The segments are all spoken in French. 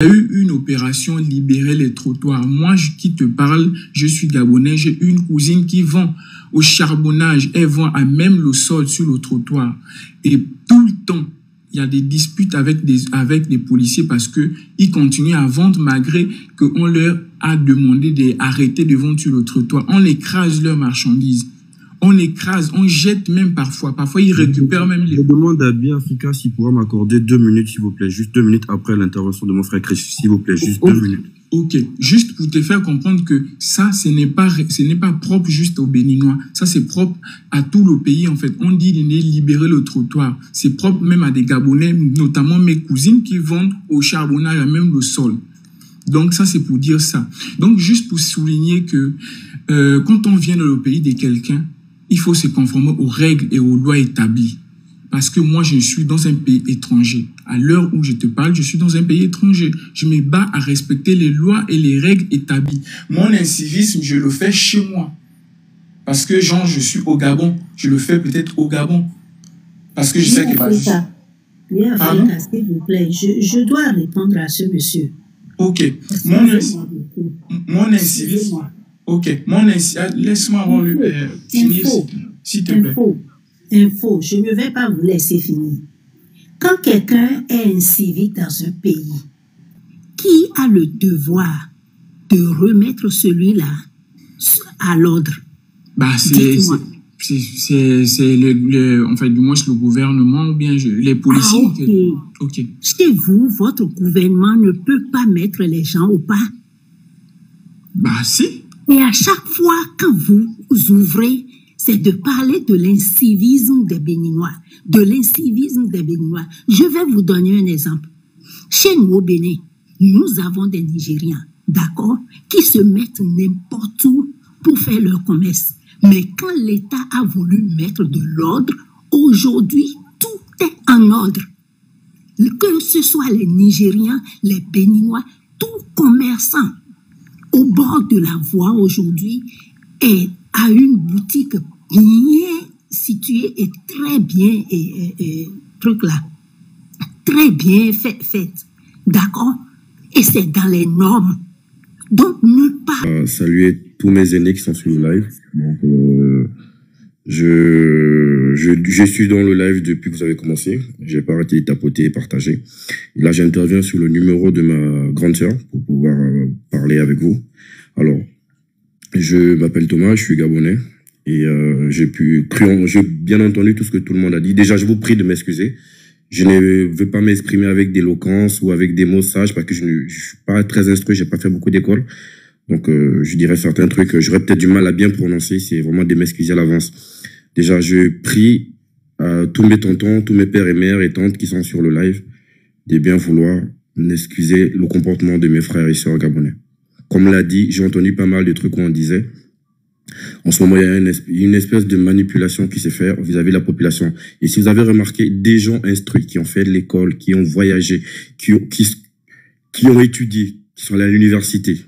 Il y a eu une opération libérer les trottoirs. Moi qui te parle, je suis Gabonais, j'ai une cousine qui vend au charbonnage, elle vend à même le sol sur le trottoir. Et tout le temps, il y a des disputes avec des policiers parce qu'ils continuent à vendre malgré qu'on leur a demandé d'arrêter de vendre sur le trottoir. On écrase leurs marchandises. On écrase, on jette même parfois. Parfois, ils récupèrent même les... Je demande à Biafrika s'il pourra m'accorder 2 minutes, s'il vous plaît. Juste 2 minutes après l'intervention de mon frère Chris. S'il vous plaît, juste 2 minutes. Ok. Juste pour te faire comprendre que ça, ce n'est pas propre juste aux Béninois. Ça, c'est propre à tout le pays, en fait. On dit de libérer le trottoir. C'est propre même à des Gabonais, notamment mes cousines qui vendent au charbonnage à même le sol. Donc, ça, c'est pour dire ça. Donc, juste pour souligner que quand on vient dans le pays de quelqu'un, il faut se conformer aux règles et aux lois établies. Parce que moi, je suis dans un pays étranger. À l'heure où je te parle, je suis dans un pays étranger. Je me bats à respecter les lois et les règles établies. Mon incivisme, je le fais chez moi. Parce que, genre, je suis au Gabon. Je le fais peut-être au Gabon. Parce que je sais que... Bien, Africa, s'il vous plaît, je dois répondre à ce monsieur. Ok. Mon incivisme... Ok, laisse-moi avoir finir, s'il te plaît. Info, je ne vais pas vous laisser finir. Quand quelqu'un est incivique dans un pays, qui a le devoir de remettre celui-là à l'ordre? Bah, c'est en fait, du moins, le gouvernement ou bien les policiers. Ah, ok. Chez vous, votre gouvernement ne peut pas mettre les gens au pas? Bah, si. Et à chaque fois que vous ouvrez, c'est de parler de l'incivisme des Béninois. De l'incivisme des Béninois. Je vais vous donner un exemple. Chez nous au Bénin, nous avons des Nigériens, d'accord, qui se mettent n'importe où pour faire leur commerce. Mais quand l'État a voulu mettre de l'ordre, aujourd'hui, tout est en ordre. Que ce soit les Nigériens, les Béninois, tout commerçant au bord de la voie aujourd'hui et à une boutique bien située et très bien très bien faite, d'accord, et c'est dans les normes. Donc ne pas saluer tous mes aînés qui sont sur le live. Donc je suis dans le live depuis que vous avez commencé. J'ai pas arrêté de tapoter et partager. Et là, j'interviens sur le numéro de ma grande sœur pour pouvoir parler avec vous. Alors, je m'appelle Thomas, je suis gabonais et j'ai bien entendu tout ce que tout le monde a dit. Déjà, je vous prie de m'excuser. Je ne veux pas m'exprimer avec d'éloquence ou avec des mots sages parce que je ne suis pas très instruit, j'ai pas fait beaucoup d'école. Donc, je dirais certains trucs que j'aurais peut-être du mal à bien prononcer. C'est vraiment de m'excuser à l'avance. Déjà, je prie à tous mes tontons, tous mes pères et mères et tantes qui sont sur le live de bien vouloir m'excuser le comportement de mes frères et sœurs gabonais. Comme l'a dit, j'ai entendu pas mal de trucs où on disait. En ce moment, il y a une espèce de manipulation qui s'est faite vis-à-vis de la population. Et si vous avez remarqué, des gens instruits qui ont fait de l'école, qui ont voyagé, qui ont étudié, qui sont allés à l'université,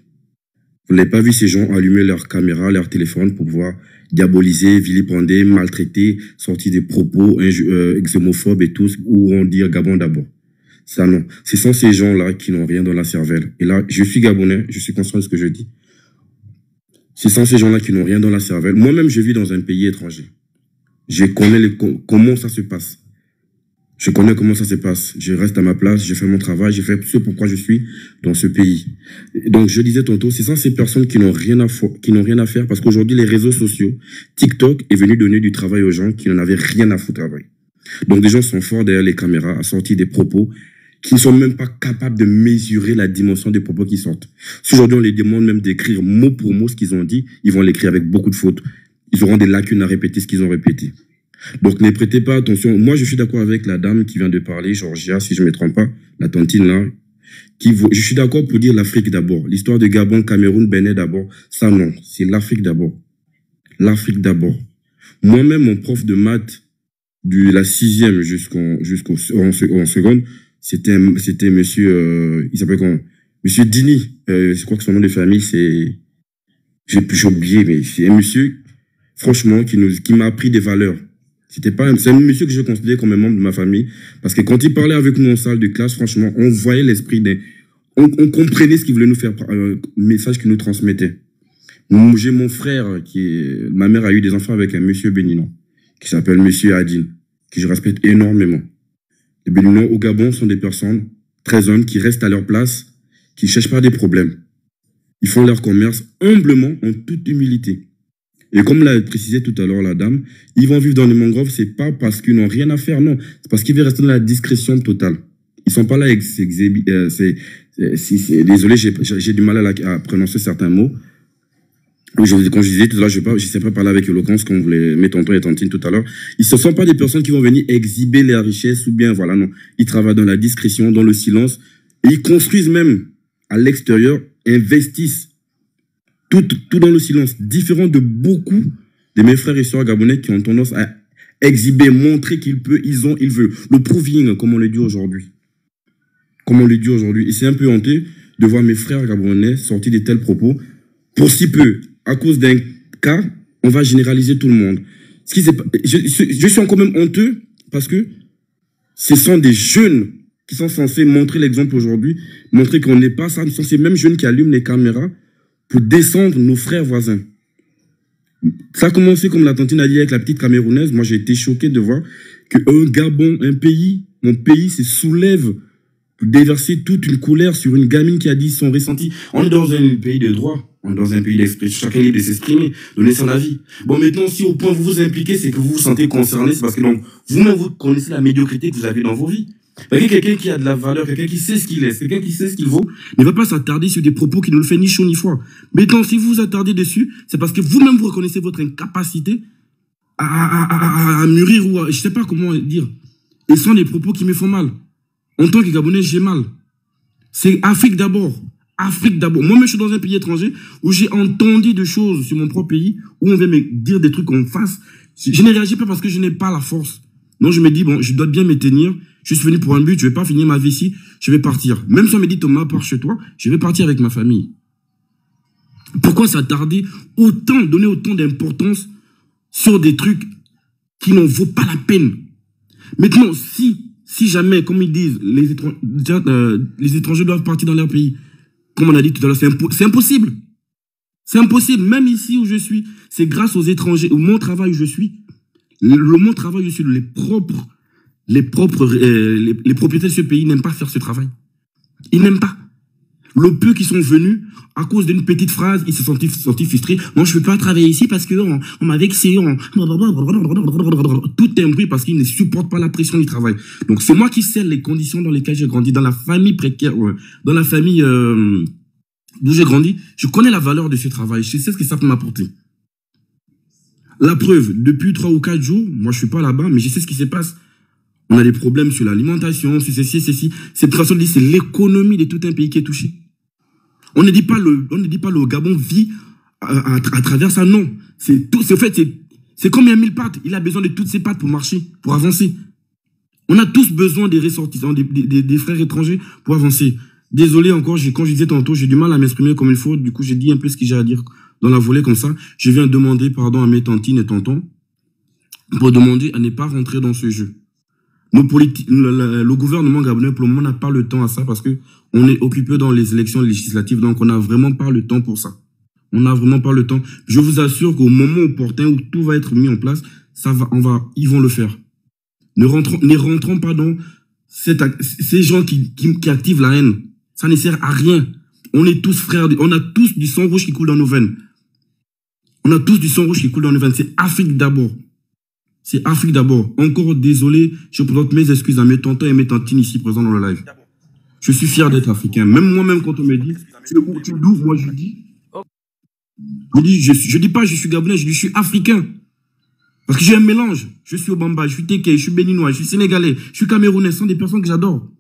vous n'avez pas vu ces gens allumer leur caméra, leur téléphone pour pouvoir diaboliser, vilipender, maltraiter, sortir des propos xénophobes et tout, ou on dit Gabon d'abord. Ça non. Ce sont ces gens-là qui n'ont rien dans la cervelle. Et là, je suis gabonais, je suis conscient de ce que je dis. Ce sont ces gens-là qui n'ont rien dans la cervelle. Moi-même, je vis dans un pays étranger. Je connais comment ça se passe. Je connais comment ça se passe. Je reste à ma place, je fais mon travail, je fais ce pourquoi je suis dans ce pays. Donc, je disais tantôt, ce sont ces personnes qui n'ont rien à faire parce qu'aujourd'hui, les réseaux sociaux, TikTok est venu donner du travail aux gens qui n'en avaient rien à foutre avec. Donc, des gens sont forts derrière les caméras à sortir des propos qui ne sont même pas capables de mesurer la dimension des propos qui sortent. Si aujourd'hui on les demande même d'écrire mot pour mot ce qu'ils ont dit, ils vont l'écrire avec beaucoup de fautes. Ils auront des lacunes à répéter ce qu'ils ont répété. Donc ne prêtez pas attention. Moi je suis d'accord avec la dame qui vient de parler, Georgia, si je ne me trompe pas, la tontine là. Je suis d'accord pour dire l'Afrique d'abord. L'histoire de Gabon, Cameroun, Bénin d'abord. Ça non, c'est l'Afrique d'abord. L'Afrique d'abord. Moi-même, mon prof de maths de la 6e jusqu'en seconde, c'était monsieur, il s'appelle comment? Monsieur Dini. Je crois que son nom de famille, c'est, j'ai oublié, mais c'est un monsieur, franchement, qui m'a appris des valeurs. C'est un monsieur que je considère comme un membre de ma famille. Parce que quand il parlait avec nous en salle de classe, franchement, on voyait l'esprit on comprenait ce qu'il voulait nous faire, le message qu'il nous transmettait. J'ai mon frère, ma mère a eu des enfants avec un monsieur béninois, qui s'appelle monsieur Adil, que je respecte énormément. Les Béninois au Gabon sont des personnes très humbles, qui restent à leur place, qui ne cherchent pas des problèmes. Ils font leur commerce humblement, en toute humilité. Et comme l'a précisé tout à l'heure la dame, ils vont vivre dans les mangroves, c'est pas parce qu'ils n'ont rien à faire, non. C'est parce qu'ils veulent rester dans la discrétion totale. Ils sont pas là avec désolé, j'ai du mal à prononcer certains mots. Quand je disais tout à l'heure, je ne sais pas parler avec éloquence comme mes tontons et tantines tout à l'heure. Ils ne sont pas des personnes qui vont venir exhiber les richesses ou bien, voilà, non. Ils travaillent dans la discrétion, dans le silence. Et ils construisent même à l'extérieur, investissent tout dans le silence. Différent de beaucoup de mes frères et sœurs gabonais qui ont tendance à exhiber, montrer qu'ils peuvent, ils veulent. Le proving, comme on le dit aujourd'hui. Et c'est un peu honteux de voir mes frères gabonais sortir de tels propos. Pour si peu, à cause d'un cas, on va généraliser tout le monde. Je suis encore même honteux parce que ce sont des jeunes qui sont censés montrer l'exemple aujourd'hui, montrer qu'on n'est pas ça. Ce sont ces mêmes jeunes qui allument les caméras pour descendre nos frères voisins. Ça a commencé, comme la tantine a dit, avec la petite Camerounaise. Moi, j'ai été choqué de voir qu'un Gabon, mon pays, se soulève pour déverser toute une colère sur une gamine qui a dit son ressenti. On est dans un pays de droit. On est dans un pays d'expression. Chacun est libre de s'exprimer, donner son avis. Bon, maintenant, si au point où vous vous impliquez, c'est que vous vous sentez concerné, c'est parce que donc, vous-même, vous connaissez la médiocrité que vous avez dans vos vies. Quelqu'un qui a de la valeur, quelqu'un qui sait ce qu'il est, quelqu'un qui sait ce qu'il vaut, ne va pas s'attarder sur des propos qui ne le fait ni chaud ni froid. Maintenant, si vous vous attardez dessus, c'est parce que vous-même, vous reconnaissez votre incapacité à mûrir ou je sais pas comment dire. Et ce sont des propos qui me font mal. En tant que Gabonais, j'ai mal. C'est Afrique d'abord. Afrique d'abord. Moi-même, je suis dans un pays étranger où j'ai entendu des choses sur mon propre pays, où on vient me dire des trucs en face. Je ne réagis pas parce que je n'ai pas la force. Non, je me dis, bon, je dois bien me tenir. Je suis venu pour un but, je ne vais pas finir ma vie ici, je vais partir. Même si on me dit, Thomas, pars chez toi, je vais partir avec ma famille. Pourquoi s'attarder autant, donner autant d'importance sur des trucs qui n'en vaut pas la peine? Maintenant, si jamais, comme ils disent, les étrangers doivent partir dans leur pays, comme on a dit tout à l'heure, c'est impossible. C'est impossible. Même ici où je suis, c'est grâce aux étrangers, au mon travail où je suis. Mon travail où je suis, les propriétaires de ce pays n'aiment pas faire ce travail. Ils n'aiment pas. Le peu qui sont venus, à cause d'une petite phrase, ils se sont sentis frustrés. Moi, je ne peux pas travailler ici parce qu'on m'a vexé. Tout est un bruit parce qu'ils ne supportent pas la pression du travail. Donc, c'est moi qui sais les conditions dans lesquelles j'ai grandi, dans la famille précaire, dans la famille d'où j'ai grandi. Je connais la valeur de ce travail. Je sais ce que ça peut m'apporter. La preuve, depuis 3 ou 4 jours, moi, je ne suis pas là-bas, mais je sais ce qui se passe. On a des problèmes sur l'alimentation, sur ceci. Cette façon de dire, c'est l'économie de tout un pays qui est touchée. On ne dit pas le Gabon vit à travers ça, non. C'est comme un mille pattes. Il a besoin de toutes ses pattes pour marcher, pour avancer. On a tous besoin des ressortissants, des frères étrangers pour avancer. Désolé encore, quand je disais tantôt, j'ai du mal à m'exprimer comme il faut. Du coup, j'ai dit un peu ce que j'ai à dire dans la volée comme ça. Je viens demander pardon à mes tantines et tontons pour demander à ne pas rentrer dans ce jeu. Le gouvernement gabonais, pour le moment, n'a pas le temps à ça parce que on est occupé dans les élections législatives, donc on n'a vraiment pas le temps pour ça. On n'a vraiment pas le temps. Je vous assure qu'au moment opportun où tout va être mis en place, ils vont le faire. Ne rentrons pas dans ces gens qui activent la haine. Ça ne sert à rien. On est tous frères, on a tous du sang rouge qui coule dans nos veines. C'est Afrique d'abord. C'est Afrique d'abord. Encore désolé, je présente mes excuses à mes tontons et mes tantines ici présents dans le live. Je suis fier d'être africain. Même moi-même, quand on me dit, tu es d'où? Moi, je dis pas je suis gabonais, je dis je suis africain. Parce que j'ai un mélange. Je suis Obamba, je suis Téké, je suis béninois, je suis sénégalais, je suis camerounais. Ce sont des personnes que j'adore.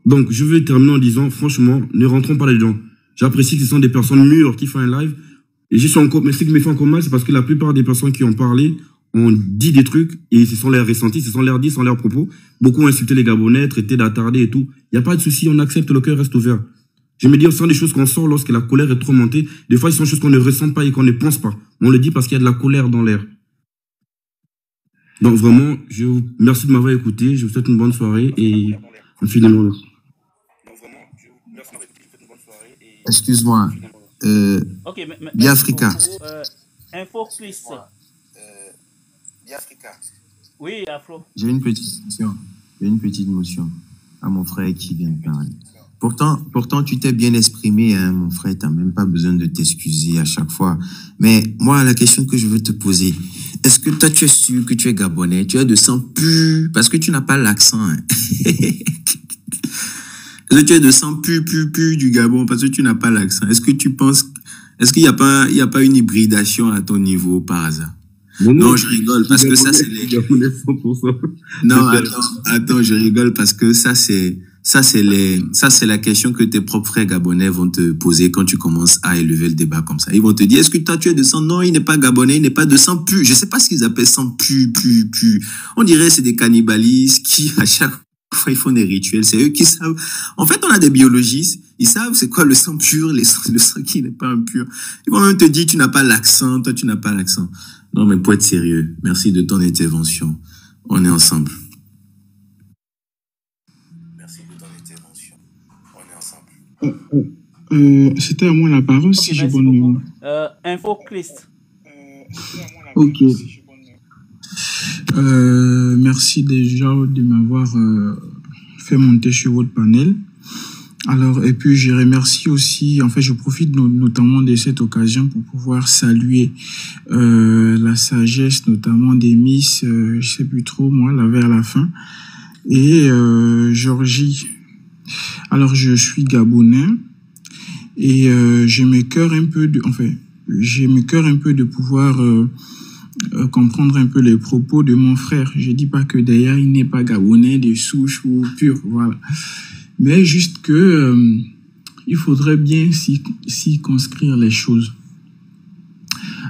Donc, je vais terminer en disant, franchement, ne rentrons pas là-dedans. J'apprécie que ce sont des personnes mûres qui font un live. Et je suis encore, mais ce qui me fait encore mal, c'est parce que la plupart des personnes qui ont parlé ont dit des trucs, et ce sont leurs ressentis, ce sont leurs dits, ce sont leurs propos. Beaucoup ont insulté les Gabonais, traité d'attardés et tout. Il n'y a pas de souci, on accepte, le cœur reste ouvert. Je me dis, ce sont des choses qu'on sort lorsque la colère est trop montée. Des fois, ce sont des choses qu'on ne ressent pas et qu'on ne pense pas. On le dit parce qu'il y a de la colère dans l'air. Donc vraiment, je vous remercie de m'avoir écouté. Je vous souhaite une bonne soirée et infiniment merci. Excuse-moi. Ok, Biafrica. Info Christ. Oui, Afro. J'ai une petite motion à mon frère qui vient de parler. Pourtant, tu t'es bien exprimé, hein, mon frère. T'as même pas besoin de t'excuser à chaque fois. Mais moi, la question que je veux te poser, est-ce que toi, tu es sûr que tu es gabonais? Tu as de sang pur, parce que tu n'as pas l'accent. Hein. Est-ce que tu es de sang pur du Gabon, parce que tu n'as pas l'accent? Est-ce que tu penses, est-ce qu'il n'y a pas une hybridation à ton niveau par hasard? Non, je rigole parce que ça c'est les... Non, attends, je rigole parce que ça c'est la question que tes propres frères gabonais vont te poser quand tu commences à élever le débat comme ça. Ils vont te dire, est-ce que toi tu es de sang? Non, il n'est pas gabonais, il n'est pas de sang pur. Je sais pas ce qu'ils appellent sang pur. On dirait c'est des cannibalistes qui à chaque fois ils font des rituels. C'est eux qui savent. En fait, on a des biologistes. Ils savent c'est quoi le sang pur, le sang qui n'est pas impur. Ils vont même te dire, tu n'as pas l'accent, toi tu n'as pas l'accent. Non, mais pour être sérieux, merci de ton intervention. On est ensemble. Merci de ton intervention. On est ensemble. C'était à moi la parole, Ok, si j'ai merci bonne beaucoup. mémoire. Info Christ. Ok. Merci déjà de m'avoir fait monter sur votre panel. Alors, et puis je remercie aussi, en fait, je profite notamment de cette occasion pour pouvoir saluer la sagesse, notamment des Miss, je sais plus trop, moi, là, vers la fin, et Georgie. Alors, je suis gabonais et je m'écœure un peu de pouvoir comprendre un peu les propos de mon frère. Je dis pas que d'ailleurs il n'est pas gabonais de souche ou pur, voilà. Mais juste que il faudrait bien s'y conscrire les choses.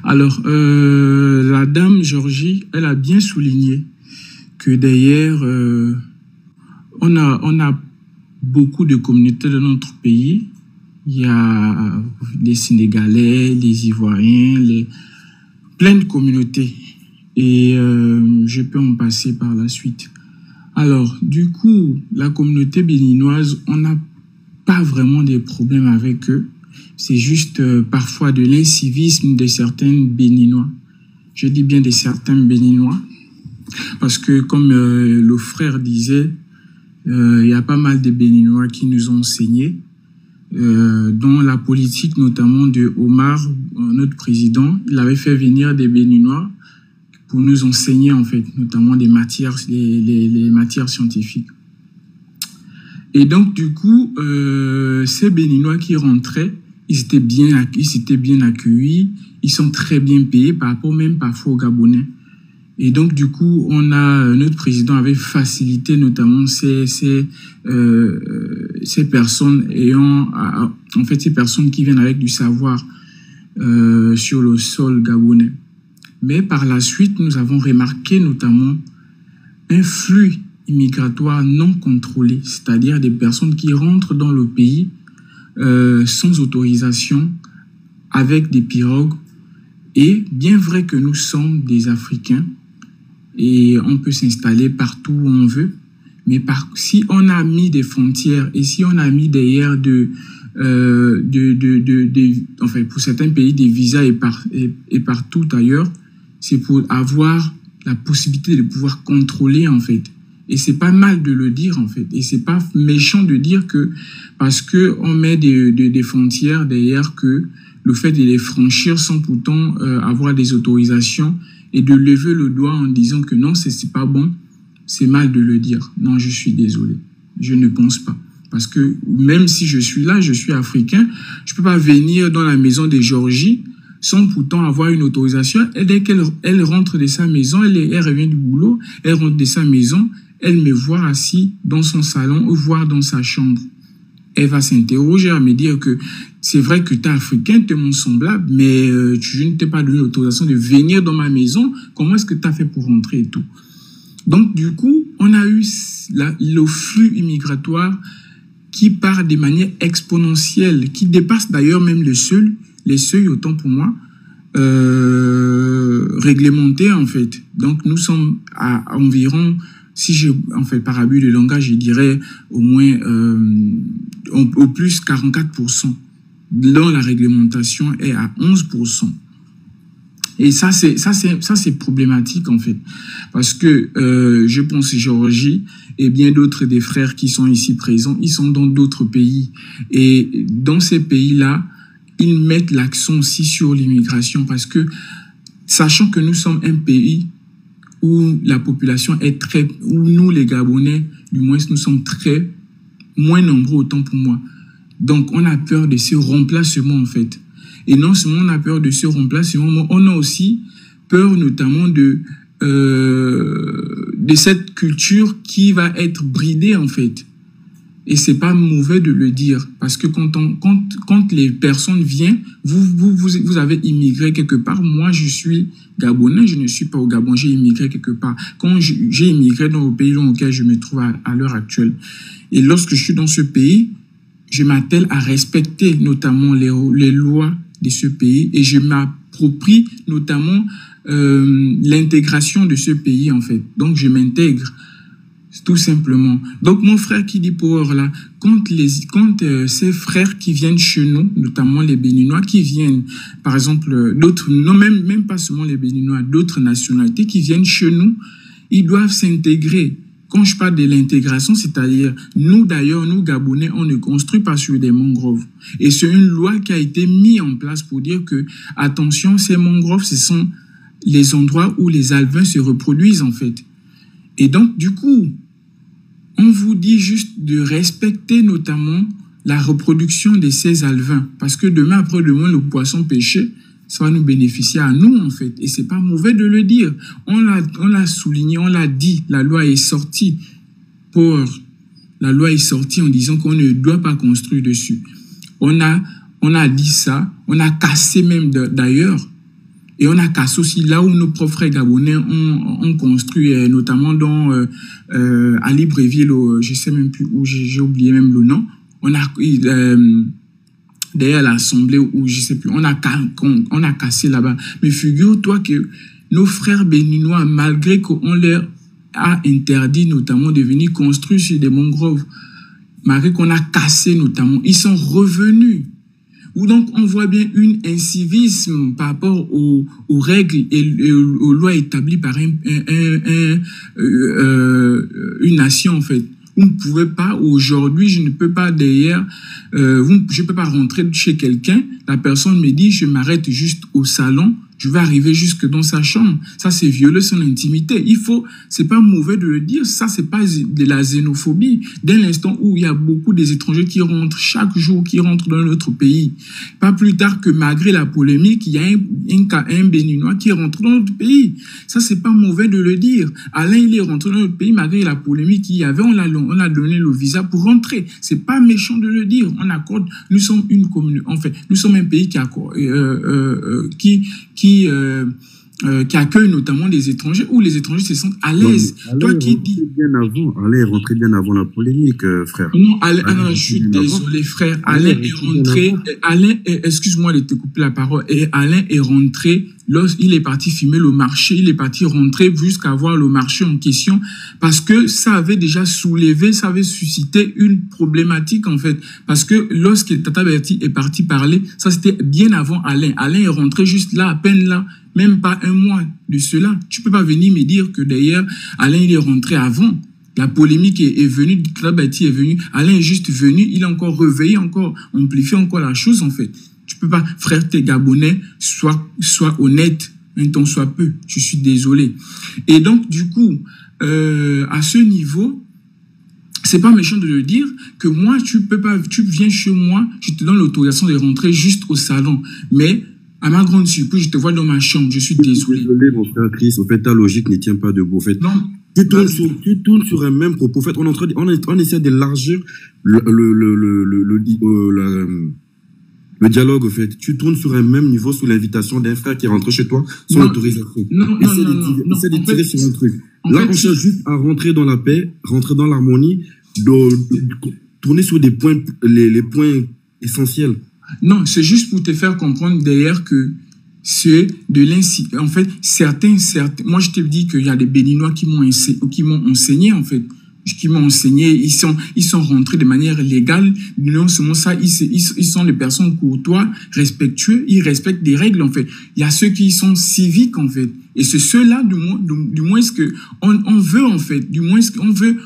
Alors, la dame Georgie, elle a bien souligné que d'ailleurs, on a beaucoup de communautés dans notre pays. Il y a les Sénégalais, les Ivoiriens, plein de communautés. Et je peux en passer par la suite. Alors, du coup, la communauté béninoise, on n'a pas vraiment des problèmes avec eux. C'est juste parfois de l'incivisme de certains Béninois. Je dis bien de certains Béninois. Parce que, comme le frère disait, il y a pas mal de Béninois qui nous ont enseigné, dont la politique notamment de Omar, notre président, il avait fait venir des Béninois pour nous enseigner, en fait, notamment les matières scientifiques. Et donc, du coup, ces Béninois qui rentraient, ils étaient bien accueillis, ils sont très bien payés par rapport même parfois aux Gabonais. Et donc, du coup, notre président avait facilité notamment ces personnes ces personnes qui viennent avec du savoir sur le sol gabonais. Mais par la suite, nous avons remarqué notamment un flux immigratoire non contrôlé, c'est-à-dire des personnes qui rentrent dans le pays sans autorisation, avec des pirogues. Et bien vrai que nous sommes des Africains et on peut s'installer partout où on veut, mais si on a mis des frontières et si on a mis derrière pour certains pays des visas et partout ailleurs, c'est pour avoir la possibilité de pouvoir contrôler, en fait. Et c'est pas mal de le dire, en fait. Et c'est pas méchant de dire que parce que on met des frontières derrière, que le fait de les franchir sans pourtant avoir des autorisations et de lever le doigt en disant que non, c'est pas bon, c'est mal de le dire. Non, je suis désolé. Je ne pense pas. Parce que même si je suis là, je suis africain, je peux pas venir dans la maison de Georgie sans pourtant avoir une autorisation. Et dès qu'elle rentre de sa maison, elle revient du boulot, elle rentre de sa maison, elle me voit assis dans son salon ou voire dans sa chambre. Elle va s'interroger, à me dire que c'est vrai que tu es africain, tu es mon semblable, mais je ne t'ai pas donné l'autorisation de venir dans ma maison. Comment est-ce que tu as fait pour rentrer et tout? Donc, du coup, on a eu le flux immigratoire qui part de manière exponentielle, qui dépasse d'ailleurs même les seuils, autant pour moi, réglementés, en fait. Donc, nous sommes à environ si je, en fait, par abus de langage, je dirais au moins, au plus 44%. Dans la réglementation est à 11%. Et ça c'est problématique, en fait. Parce que, je pense, Géorgie et bien d'autres des frères qui sont ici présents, ils sont dans d'autres pays. Et dans ces pays-là, ils mettent l'accent aussi sur l'immigration parce que, sachant que nous sommes un pays où la population est où nous, les Gabonais, du moins, nous sommes moins nombreux, autant pour moi. Donc, on a peur de ce remplacement, en fait. Et non seulement on a peur de ce remplacement, on a aussi peur notamment de cette culture qui va être bridée, en fait. Et c'est pas mauvais de le dire, parce que quand les personnes viennent, vous avez immigré quelque part. Moi, je suis Gabonais, je ne suis pas au Gabon, j'ai immigré quelque part. Quand j'ai immigré dans le pays dans lequel je me trouve à l'heure actuelle. Et lorsque je suis dans ce pays, je m'attelle à respecter notamment les lois de ce pays et je m'approprie notamment l'intégration de ce pays, en fait. Donc, je m'intègre, tout simplement. Donc, mon frère qui dit Power, là, quand ces frères qui viennent chez nous, notamment les Béninois, qui viennent, par exemple, d'autres, non, même pas seulement les Béninois, d'autres nationalités qui viennent chez nous, ils doivent s'intégrer. Quand je parle de l'intégration, c'est-à-dire, nous d'ailleurs, nous Gabonais, on ne construit pas sur des mangroves. Et c'est une loi qui a été mise en place pour dire que, attention, ces mangroves, ce sont les endroits où les alevins se reproduisent, en fait. Et donc, du coup, on vous dit juste de respecter notamment la reproduction de ces alevins. Parce que demain, après-demain, le poisson pêché, ça va nous bénéficier à nous, en fait. Et c'est pas mauvais de le dire. On l'a souligné, on l'a dit. La loi est sortie la loi est sortie en disant qu'on ne doit pas construire dessus. On a dit ça. On a cassé même d'ailleurs. Et on a cassé aussi là où nos propres frères gabonais ont construit, notamment à Libreville, je sais même plus où, j'ai oublié même le nom. On a, d'ailleurs, à l'Assemblée, où je sais plus, on a cassé là-bas. Mais figure-toi que nos frères béninois, malgré qu'on leur a interdit notamment de venir construire sur des mangroves, malgré qu'on a cassé notamment, ils sont revenus. Ou donc on voit bien un incivisme par rapport aux règles et aux lois établies par une nation, en fait. Vous ne pouvez pas, aujourd'hui, je ne peux pas derrière, je ne peux pas rentrer chez quelqu'un, la personne me dit, je m'arrête juste au salon, je vais arriver jusque dans sa chambre. Ça, c'est violer son intimité. C'est pas mauvais de le dire, ça, c'est pas de la xénophobie. Dès l'instant où il y a beaucoup des étrangers qui rentrent chaque jour, qui rentrent dans notre pays. Pas plus tard que malgré la polémique, il y a un Béninois qui rentre dans notre pays. Ça, c'est pas mauvais de le dire. Alain, il est rentré dans notre pays malgré la polémique qu'il y avait, on a donné le visa pour rentrer. C'est pas méchant de le dire. On accorde, nous sommes une commune, en fait, nous sommes un pays qui accueille notamment des étrangers, où les étrangers se sentent à l'aise. Toi qui dis... Alain est rentré bien avant la polémique, frère. Non, je suis désolé, frère. Alain est rentré... excuse-moi de te couper la parole. Et Alain est rentré lorsqu'il est parti filmer le marché. Il est parti rentrer jusqu'à voir le marché en question parce que ça avait déjà soulevé, ça avait suscité une problématique, en fait. Parce que lorsque Tata Berti est parti parler, ça c'était bien avant Alain. Alain est rentré juste là, à peine là, même pas un mois de cela. Tu peux pas venir me dire que d'ailleurs, Alain il est rentré avant. La polémique est venue, Tata Berti est venu, Alain est juste venu, il a encore réveillé, encore amplifié encore la chose, en fait. Tu peux pas, frère, t'es Gabonais, sois honnête, un temps soit peu. Je suis désolé. Et donc, du coup, à ce niveau, c'est pas méchant de le dire que moi, tu viens chez moi, je te donne l'autorisation de rentrer juste au salon. Mais, à ma grande surprise, je te vois dans ma chambre, je suis désolé. Désolé, mon frère Chris. Au fait, ta logique ne tient pas debout. En fait, non. Tu tournes sur un même propos. En fait, on essaie d'élargir le dialogue, en fait. Tu tournes sur un même niveau sous l'invitation d'un frère qui est rentré chez toi sans autorisation. Essaie de tirer sur un truc. Là, on cherche juste à rentrer dans la paix, rentrer dans l'harmonie, tourner sur des points, les points essentiels. Non, c'est juste pour te faire comprendre d'ailleurs que c'est de l'incivisme. En fait, certains, moi je te dis qu'il y a des Béninois qui m'ont enseigné, en fait, qui m'ont enseigné, ils sont rentrés de manière légale. Non seulement ça, ils sont des personnes courtoises, respectueux, ils respectent des règles, en fait. Il y a ceux qui sont civiques, en fait. Et c'est ceux-là, du moins que on veut, en fait, du moins on veut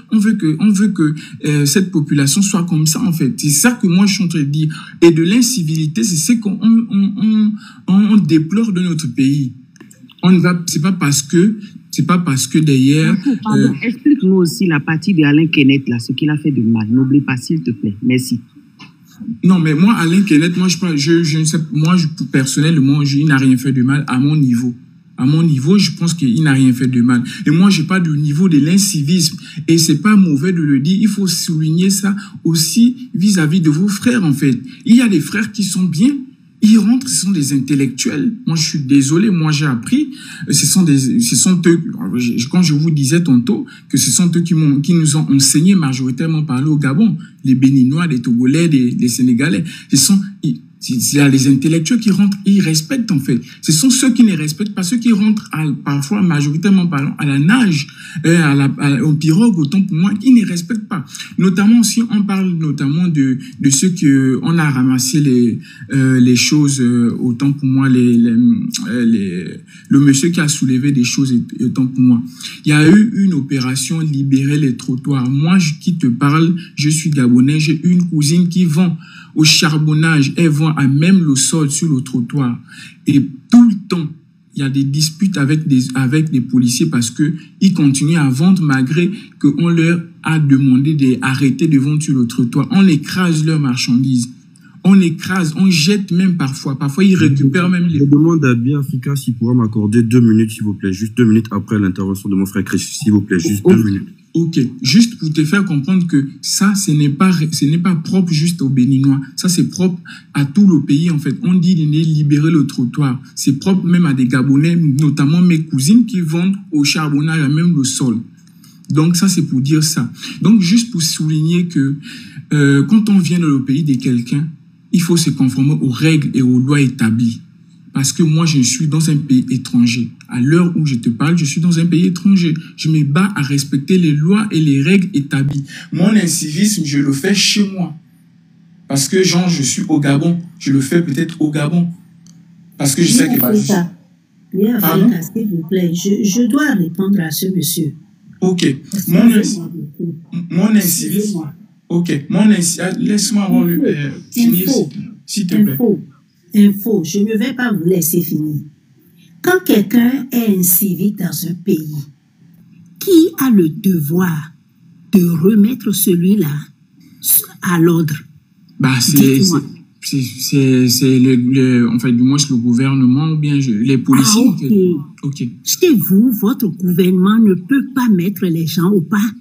que cette population soit comme ça, en fait. C'est ça que moi je suis en train de dire. Et de l'incivilité, c'est ce qu'on déplore de notre pays. C'est pas parce que derrière. Pardon, explique-nous aussi la partie de Alain Kenneth, là, ce qu'il a fait de mal. N'oublie pas, s'il te plaît. Merci. Non, mais moi, Alain Kenneth, moi, je ne sais, moi, personnellement, il n'a rien fait de mal à mon niveau. À mon niveau, je pense qu'il n'a rien fait de mal. Et moi, j'ai pas du niveau de l'incivisme. Et c'est pas mauvais de le dire. Il faut souligner ça aussi vis-à-vis de vos frères, en fait. Il y a des frères qui sont bien. Ils rentrent, ce sont des intellectuels. Moi, je suis désolé. Moi, j'ai appris. Ce sont eux, quand je vous disais tantôt, que ce sont eux qui nous ont enseigné majoritairement parler au Gabon. Les Béninois, les Togolais, les Sénégalais. Il y a les intellectuels qui rentrent, ils respectent, en fait. Ce sont ceux qui ne respectent pas, ceux qui rentrent parfois, majoritairement parlant, à la nage, au pirogue, autant pour moi, ils ne respectent pas. Notamment, si on parle notamment de ceux que on a ramassé les choses, autant pour moi, le monsieur qui a soulevé des choses, autant pour moi. Il y a eu une opération libérer les trottoirs. Moi, qui te parle, je suis Gabonais, j'ai une cousine qui vend au charbonnage, elles vont à même le sol sur le trottoir. Et tout le temps, il y a des disputes avec des policiers parce que ils continuent à vendre malgré qu'on leur a demandé d'arrêter de vendre sur le trottoir. On écrase leurs marchandises. On écrase, on jette même parfois. Parfois, ils récupèrent même les... Je demande à Biafrika s'il pourra m'accorder 2 minutes, s'il vous plaît. Juste 2 minutes après l'intervention de mon frère Chris, s'il vous plaît. Juste 2 minutes. Ok, juste pour te faire comprendre que ça, ce n'est pas propre juste aux Béninois. Ça, c'est propre à tout le pays, en fait. On dit de libérer le trottoir. C'est propre même à des Gabonais, notamment mes cousines qui vendent au charbonnage à même le sol. Donc, ça, c'est pour dire ça. Donc, juste pour souligner que quand on vient dans le pays de quelqu'un, il faut se conformer aux règles et aux lois établies. Parce que moi, je suis dans un pays étranger. À l'heure où je te parle, je suis dans un pays étranger. Je me bats à respecter les lois et les règles établies. Mon incivisme, je le fais chez moi. Parce que, genre, je suis au Gabon. Je le fais peut-être au Gabon. Parce que je sais que... Pardon? S'il vous plaît, je dois répondre à ce monsieur. Ok. Mon incivisme... Ok. Laisse-moi avoir finir, s'il te plaît. Info, je ne vais pas vous laisser finir. Quand quelqu'un est incivique dans un pays, qui a le devoir de remettre celui-là à l'ordre? Bah, c'est en fait, du moins, le gouvernement ou bien les policiers. Ah, ok. Chez vous, votre gouvernement ne peut pas mettre les gens au pas?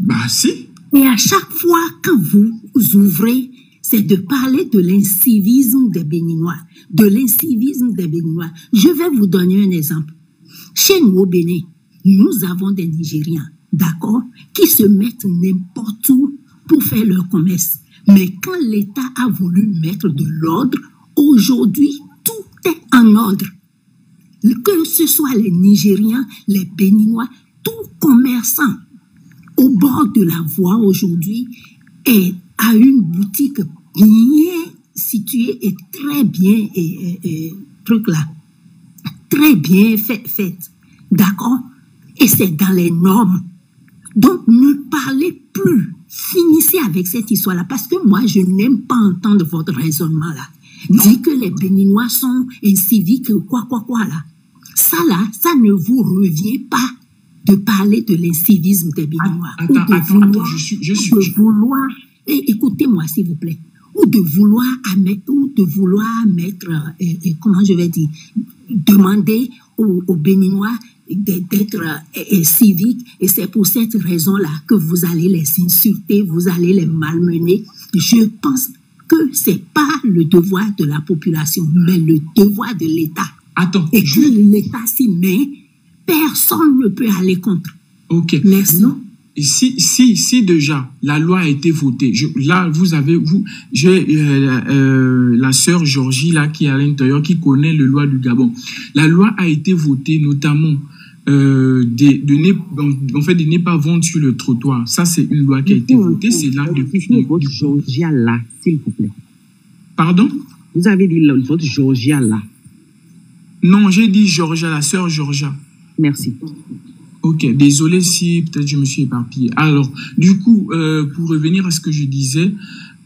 Bah, si. Et à chaque fois que vous ouvrez, c'est de parler de l'incivisme des Béninois. De l'incivisme des Béninois. Je vais vous donner un exemple. Chez nous au Bénin, nous avons des Nigériens, d'accord, qui se mettent n'importe où pour faire leur commerce. Mais quand l'État a voulu mettre de l'ordre, aujourd'hui, tout est en ordre. Que ce soit les Nigériens, les Béninois, tout commerçant au bord de la voie aujourd'hui a une boutique bien située et très bien, truc là, très bien faite, d'accord? Et c'est dans les normes. Donc, ne parlez plus. Finissez avec cette histoire-là, parce que moi, je n'aime pas entendre votre raisonnement là. Dit que les Béninois sont inciviques, quoi là. Ça là, ça ne vous revient pas de parler de l'incivisme des Béninois. Attends, je suis... vouloir... Écoutez-moi, s'il vous plaît. Ou de vouloir mettre, comment je vais dire, demander aux Béninois d'être civiques. Et c'est pour cette raison-là que vous allez les insulter, vous allez les malmener. Je pense que c'est pas le devoir de la population, mais le devoir de l'État. Attends. Et que l'État s'y met, personne ne peut aller contre. Ok. Merci. Et si déjà la loi a été votée, là j'ai la sœur Georgie là qui est à l'intérieur, qui connaît le loi du Gabon. La loi a été votée notamment de ne pas vendre sur le trottoir. Ça, c'est une loi qui a été votée. C'est là depuis. Votre Georgia là, s'il vous plaît. Pardon? Vous avez dit votre Georgia là. Non, j'ai dit Georgia, la sœur Georgia. Merci. Ok, désolé si peut-être je me suis éparpillé. Alors, du coup, pour revenir à ce que je disais,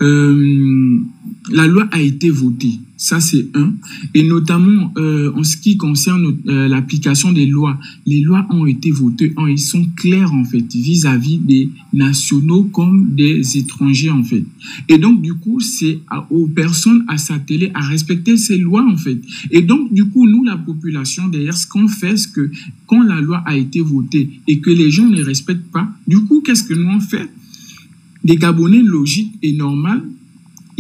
la loi a été votée. Ça, c'est un. Et notamment, en ce qui concerne l'application des lois, les lois ont été votées, ils sont clairs, en fait, vis-à-vis des nationaux comme des étrangers, en fait. Et donc, du coup, c'est aux personnes à s'atteler à respecter ces lois, en fait. Et donc, du coup, nous, la population, derrière, ce qu'on fait, c'est que quand la loi a été votée et que les gens ne les respectent pas, du coup, qu'est-ce que nous on fait? Des Gabonais logiques et normales,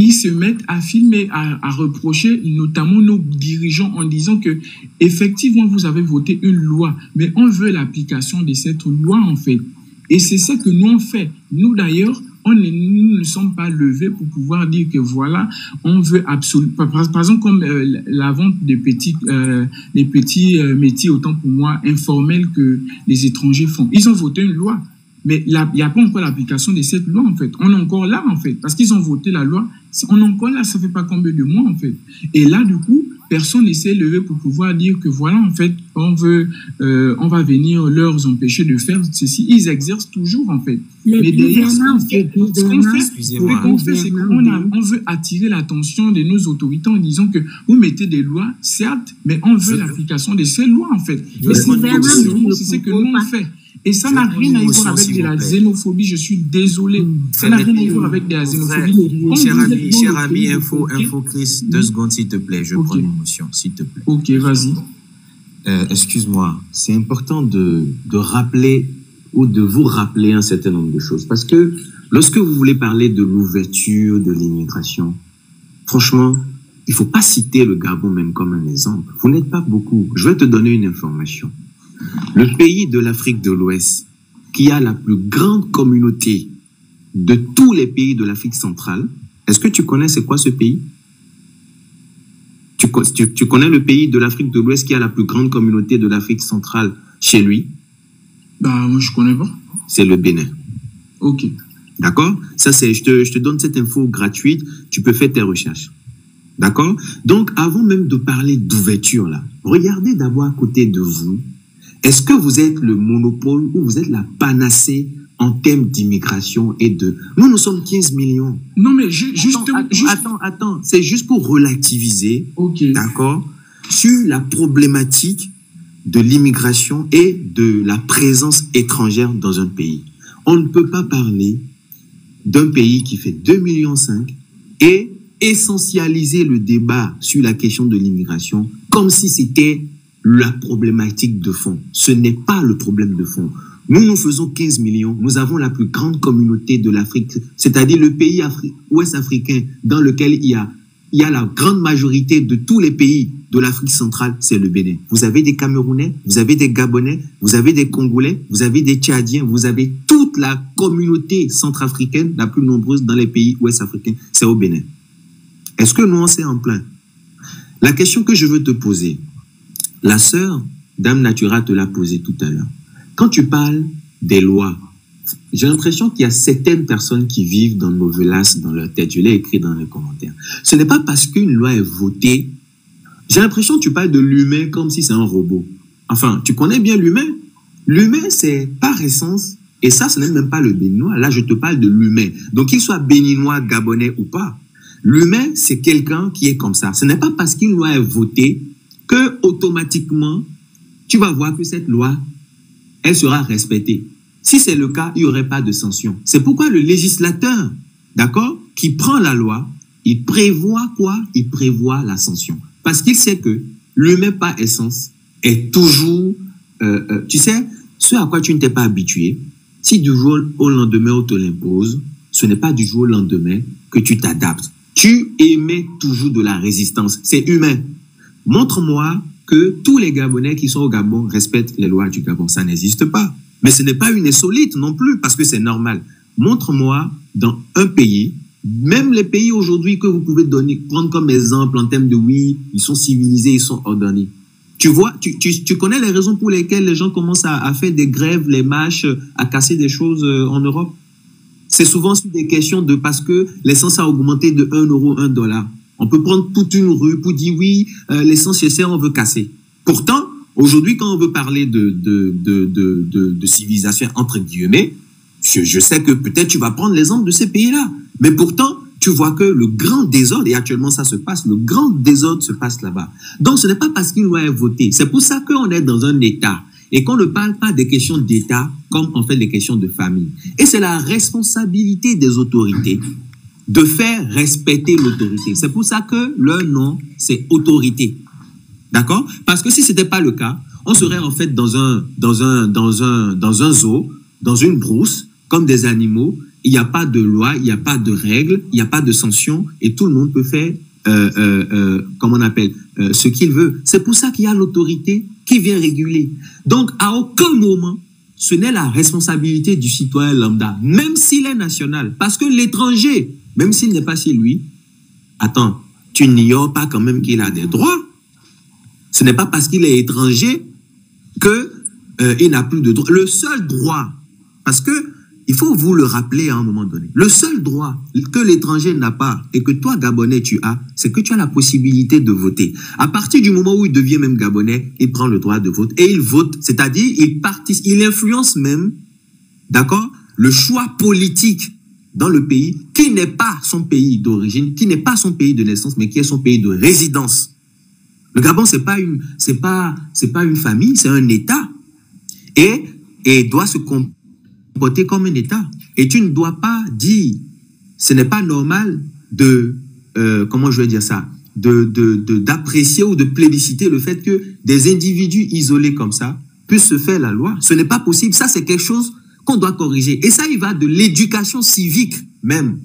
ils se mettent à filmer, à reprocher notamment nos dirigeants en disant que effectivement vous avez voté une loi, mais on veut l'application de cette loi en fait. Et c'est ça que nous on fait. Nous d'ailleurs, nous ne sommes pas levés pour pouvoir dire que voilà, on veut absolument, par exemple comme la vente des petits métiers, autant pour moi, informels que les étrangers font. Ils ont voté une loi. Mais il n'y a pas encore l'application de cette loi, en fait. On est encore là, en fait. Parce qu'ils ont voté la loi. On est encore là, ça fait pas combien de mois, en fait. Et là, du coup, personne ne s'est levé pour pouvoir dire que voilà, en fait, on va venir leur empêcher de faire ceci. Ils exercent toujours, en fait. Mais derrière, ce qu'on fait, c'est qu'on veut attirer l'attention de nos autorités en disant que vous mettez des lois, certes, mais on veut l'application de ces lois, en fait. Mais c'est ce que nous, on fait. Et ça n'a rien à voir avec de la xénophobie, je suis désolé. Ça n'a rien à voir avec de la xénophobie. Cher ami, info Chris, 2 secondes s'il te plaît, je prends l'émotion, s'il te plaît. Ok, vas-y. Excuse-moi, c'est important de rappeler ou de vous rappeler un certain nombre de choses. Parce que lorsque vous voulez parler de l'ouverture de l'immigration, franchement, il ne faut pas citer le Gabon même comme un exemple. Vous n'êtes pas beaucoup. Je vais te donner une information. Le pays de l'Afrique de l'Ouest, qui a la plus grande communauté de tous les pays de l'Afrique centrale, est-ce que tu connais c'est quoi ce pays? Tu connais le pays de l'Afrique de l'Ouest qui a la plus grande communauté de l'Afrique centrale chez lui? Bah, moi, je connais pas. C'est le Bénin. Ok. D'accord? Ça, je te donne cette info gratuite. Tu peux faire tes recherches. D'accord? Donc, avant même de parler d'ouverture, là, regardez d'abord à côté de vous. Est-ce que vous êtes le monopole ou vous êtes la panacée en termes d'immigration et de... Nous sommes 15 millions. Non, mais Attends. C'est juste pour relativiser, okay. D'accord, sur la problématique de l'immigration et de la présence étrangère dans un pays. On ne peut pas parler d'un pays qui fait 2,5 millions et essentialiser le débat sur la question de l'immigration comme si c'était la problématique de fond. Ce n'est pas le problème de fond. Nous faisons 15 millions. Nous avons la plus grande communauté de l'Afrique, c'est-à-dire le pays ouest africain dans lequel il y a la grande majorité de tous les pays de l'Afrique centrale, c'est le Bénin. Vous avez des Camerounais, vous avez des Gabonais, vous avez des Congolais, vous avez des Tchadiens, vous avez toute la communauté centrafricaine la plus nombreuse dans les pays ouest africains, c'est au Bénin. Est-ce que nous, on s'est en plein? La question que je veux te poser, la sœur Dame Natura te l'a posée tout à l'heure. Quand tu parles des lois, j'ai l'impression qu'il y a certaines personnes qui vivent dans nos villages, dans leur tête. Je l'ai écrit dans les commentaires. Ce n'est pas parce qu'une loi est votée. J'ai l'impression que tu parles de l'humain comme si c'est un robot. Enfin, tu connais bien l'humain. L'humain, c'est par essence, et ça, ce n'est même pas le béninois. Là, je te parle de l'humain. Donc, qu'il soit béninois, gabonais ou pas, l'humain, c'est quelqu'un qui est comme ça. Ce n'est pas parce qu'une loi est votée que automatiquement, tu vas voir que cette loi, elle sera respectée. Si c'est le cas, il n'y aurait pas de sanction. C'est pourquoi le législateur, d'accord, qui prend la loi, il prévoit quoi? Il prévoit la sanction. Parce qu'il sait que l'humain par essence est toujours, tu sais, ce à quoi tu ne t'es pas habitué, si du jour au lendemain on te l'impose, ce n'est pas du jour au lendemain que tu t'adaptes. Tu émets toujours de la résistance. C'est humain. Montre-moi que tous les Gabonais qui sont au Gabon respectent les lois du Gabon. Ça n'existe pas. Mais ce n'est pas une insolite non plus, parce que c'est normal. Montre-moi dans un pays, même les pays aujourd'hui que vous pouvez prendre comme exemple en termes de oui, ils sont civilisés, ils sont ordonnés. Tu vois, tu connais les raisons pour lesquelles les gens commencent à faire des grèves, les marches, à casser des choses en Europe? C'est souvent sur des questions de parce que l'essence a augmenté de 1 euro, 1 dollar. On peut prendre toute une rue pour dire oui, l'essence chez on veut casser. Pourtant, aujourd'hui, quand on veut parler de civilisation entre guillemets, je sais que peut-être tu vas prendre l'exemple de ces pays-là. Mais pourtant, tu vois que le grand désordre, et actuellement ça se passe, le grand désordre se passe là-bas. Donc ce n'est pas parce qu'il doit être voté. C'est pour ça qu'on est dans un État et qu'on ne parle pas des questions d'État comme on fait des questions de famille. Et c'est la responsabilité des autorités de faire respecter l'autorité. C'est pour ça que leur nom, c'est autorité. D'accord? Parce que si ce n'était pas le cas, on serait en fait dans un zoo, dans une brousse, comme des animaux. Il n'y a pas de loi, il n'y a pas de règles, il n'y a pas de sanctions et tout le monde peut faire, comment on appelle, ce qu'il veut. C'est pour ça qu'il y a l'autorité qui vient réguler. Donc, à aucun moment, ce n'est la responsabilité du citoyen lambda, même s'il est national. Parce que l'étranger, même s'il n'est pas chez lui, attends, tu n'ignores pas quand même qu'il a des droits. Ce n'est pas parce qu'il est étranger qu'il n'a plus de droits. Le seul droit, parce que il faut vous le rappeler à un moment donné. Le seul droit que l'étranger n'a pas et que toi, Gabonais, tu as, c'est que tu as la possibilité de voter. À partir du moment où il devient même Gabonais, il prend le droit de vote et il vote, c'est-à-dire il influence même, d'accord, le choix politique dans le pays qui n'est pas son pays d'origine, qui n'est pas son pays de naissance, mais qui est son pays de résidence. Le Gabon, c'est pas une famille, c'est un État et doit se comporter comme un État. Et tu ne dois pas dire, ce n'est pas normal comment je vais dire ça, d'apprécier ou de plébisciter le fait que des individus isolés comme ça puissent se faire la loi. Ce n'est pas possible. Ça, c'est quelque chose qu'on doit corriger. Et ça, il va de l'éducation civique même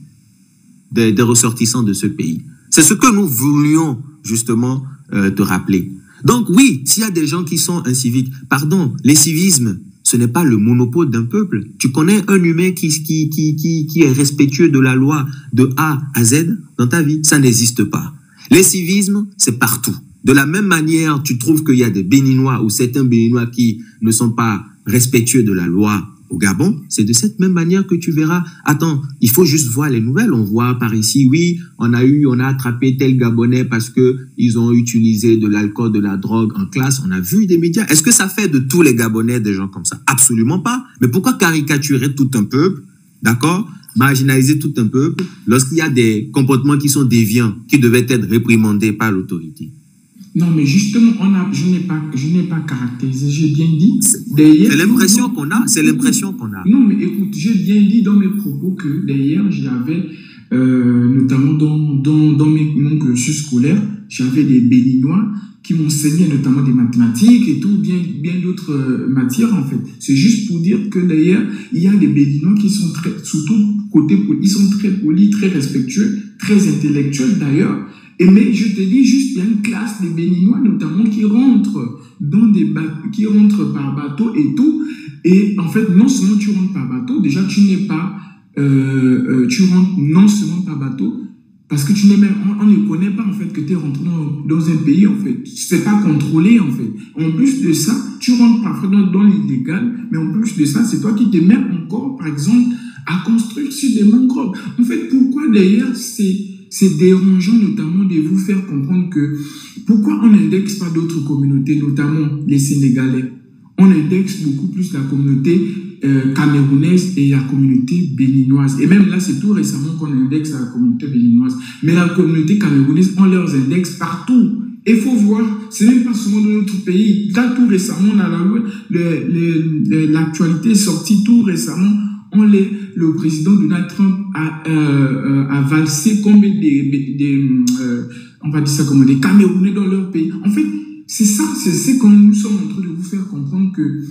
des ressortissants de ce pays. C'est ce que nous voulions justement te rappeler. Donc oui, s'il y a des gens qui sont inciviques, pardon, les civismes, ce n'est pas le monopole d'un peuple. Tu connais un humain qui est respectueux de la loi de A à Z dans ta vie? Ça n'existe pas. Les civismes, c'est partout. De la même manière, tu trouves qu'il y a des Béninois ou certains Béninois qui ne sont pas respectueux de la loi au Gabon. C'est de cette même manière que tu verras. Attends, il faut juste voir les nouvelles. On voit par ici, oui, on a attrapé tel Gabonais parce que ils ont utilisé de l'alcool, de la drogue en classe. On a vu des médias. Est-ce que ça fait de tous les Gabonais des gens comme ça? Absolument pas. Mais pourquoi caricaturer tout un peuple, d'accord? Marginaliser tout un peuple lorsqu'il y a des comportements qui sont déviants, qui devaient être réprimandés par l'autorité? Non, mais justement, je n'ai pas caractérisé, j'ai bien dit. C'est l'impression qu'on a, c'est l'impression qu'on a. Non, mais écoute, j'ai bien dit dans mes propos que d'ailleurs, j'avais, notamment dans mon cursus scolaire, j'avais des Béninois qui m'enseignaient notamment des mathématiques et tout, bien d'autres matières en fait. C'est juste pour dire que d'ailleurs, il y a des Béninois qui sont surtout côté, ils sont très polis, très respectueux, très intellectuels d'ailleurs. Mais je te dis juste, il y a une classe des Béninois notamment qui rentrent par bateau et tout. Et en fait, non seulement tu rentres par bateau, déjà tu rentres non seulement par bateau, parce que on ne connaît pas en fait que tu es rentré dans un pays en fait. C'est pas contrôlé en fait. En plus de ça, tu rentres parfois dans l'illégal, mais en plus de ça, c'est toi qui te mets encore, par exemple, à construire sur des mangroves. En fait, pourquoi d'ailleurs c'est dérangeant notamment de vous faire comprendre que pourquoi on n'indexe pas d'autres communautés, notamment les Sénégalais. On indexe beaucoup plus la communauté camerounaise et la communauté béninoise. Et même là, c'est tout récemment qu'on indexe la communauté béninoise. Mais la communauté camerounaise, on leur indexe partout. Et il faut voir, c'est même pas seulement dans notre pays. Là, tout récemment, on a l'actualité est sortie tout récemment. Le président Donald Trump a valsé comme on va dire ça comme des Camerounais dans leur pays. En fait, c'est ça, c'est quand nous sommes en train de vous faire comprendre que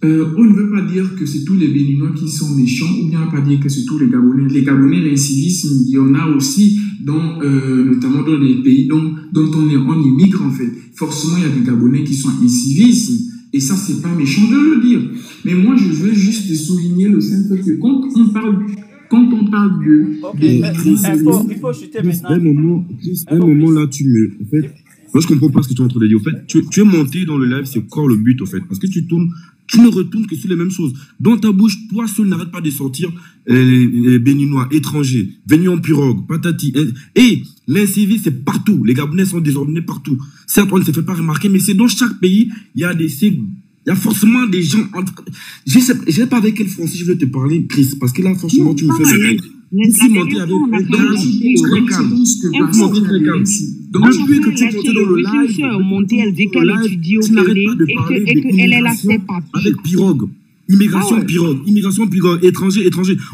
on ne veut pas dire que c'est tous les Béninois qui sont méchants, ou bien pas dire que c'est tous les Gabonais. Les Gabonais, l'incivisme, il y en a aussi, notamment dans les pays dont on immigre en fait. Forcément, il y a des Gabonais qui sont incivistes. Et ça, c'est pas méchant de le dire. Mais moi, je veux juste souligner le simple fait que quand on parle de... Ok, de- mais il faut chuter maintenant. Un moment là, tu me. En fait, moi, je comprends pas ce que tu es en train de dire. En fait, tu es monté dans le live, c'est encore le but, en fait. Parce que tu ne retournes que sur les mêmes choses. Dans ta bouche, toi seul n'arrête pas de sortir les Béninois, étrangers, venus en pirogue, patati. Et l'incivisme, c'est partout. Les Gabonais sont désordonnés partout. Certes, on ne se fait pas remarquer, mais c'est dans chaque pays, il y a forcément des gens. Je sais pas avec quel français je veux te parler, Chris, parce que là, franchement, tu me fais rire. Ici, monter avec un calme, très calme. Donc, depuis que tu es monté dans le live, montée, elle dit qu'elle étudie au tu n'arrêtes Bénin pas de parler et qu'elle est là, ses papiers. avec pirogue. Immigration pirogue, étranger.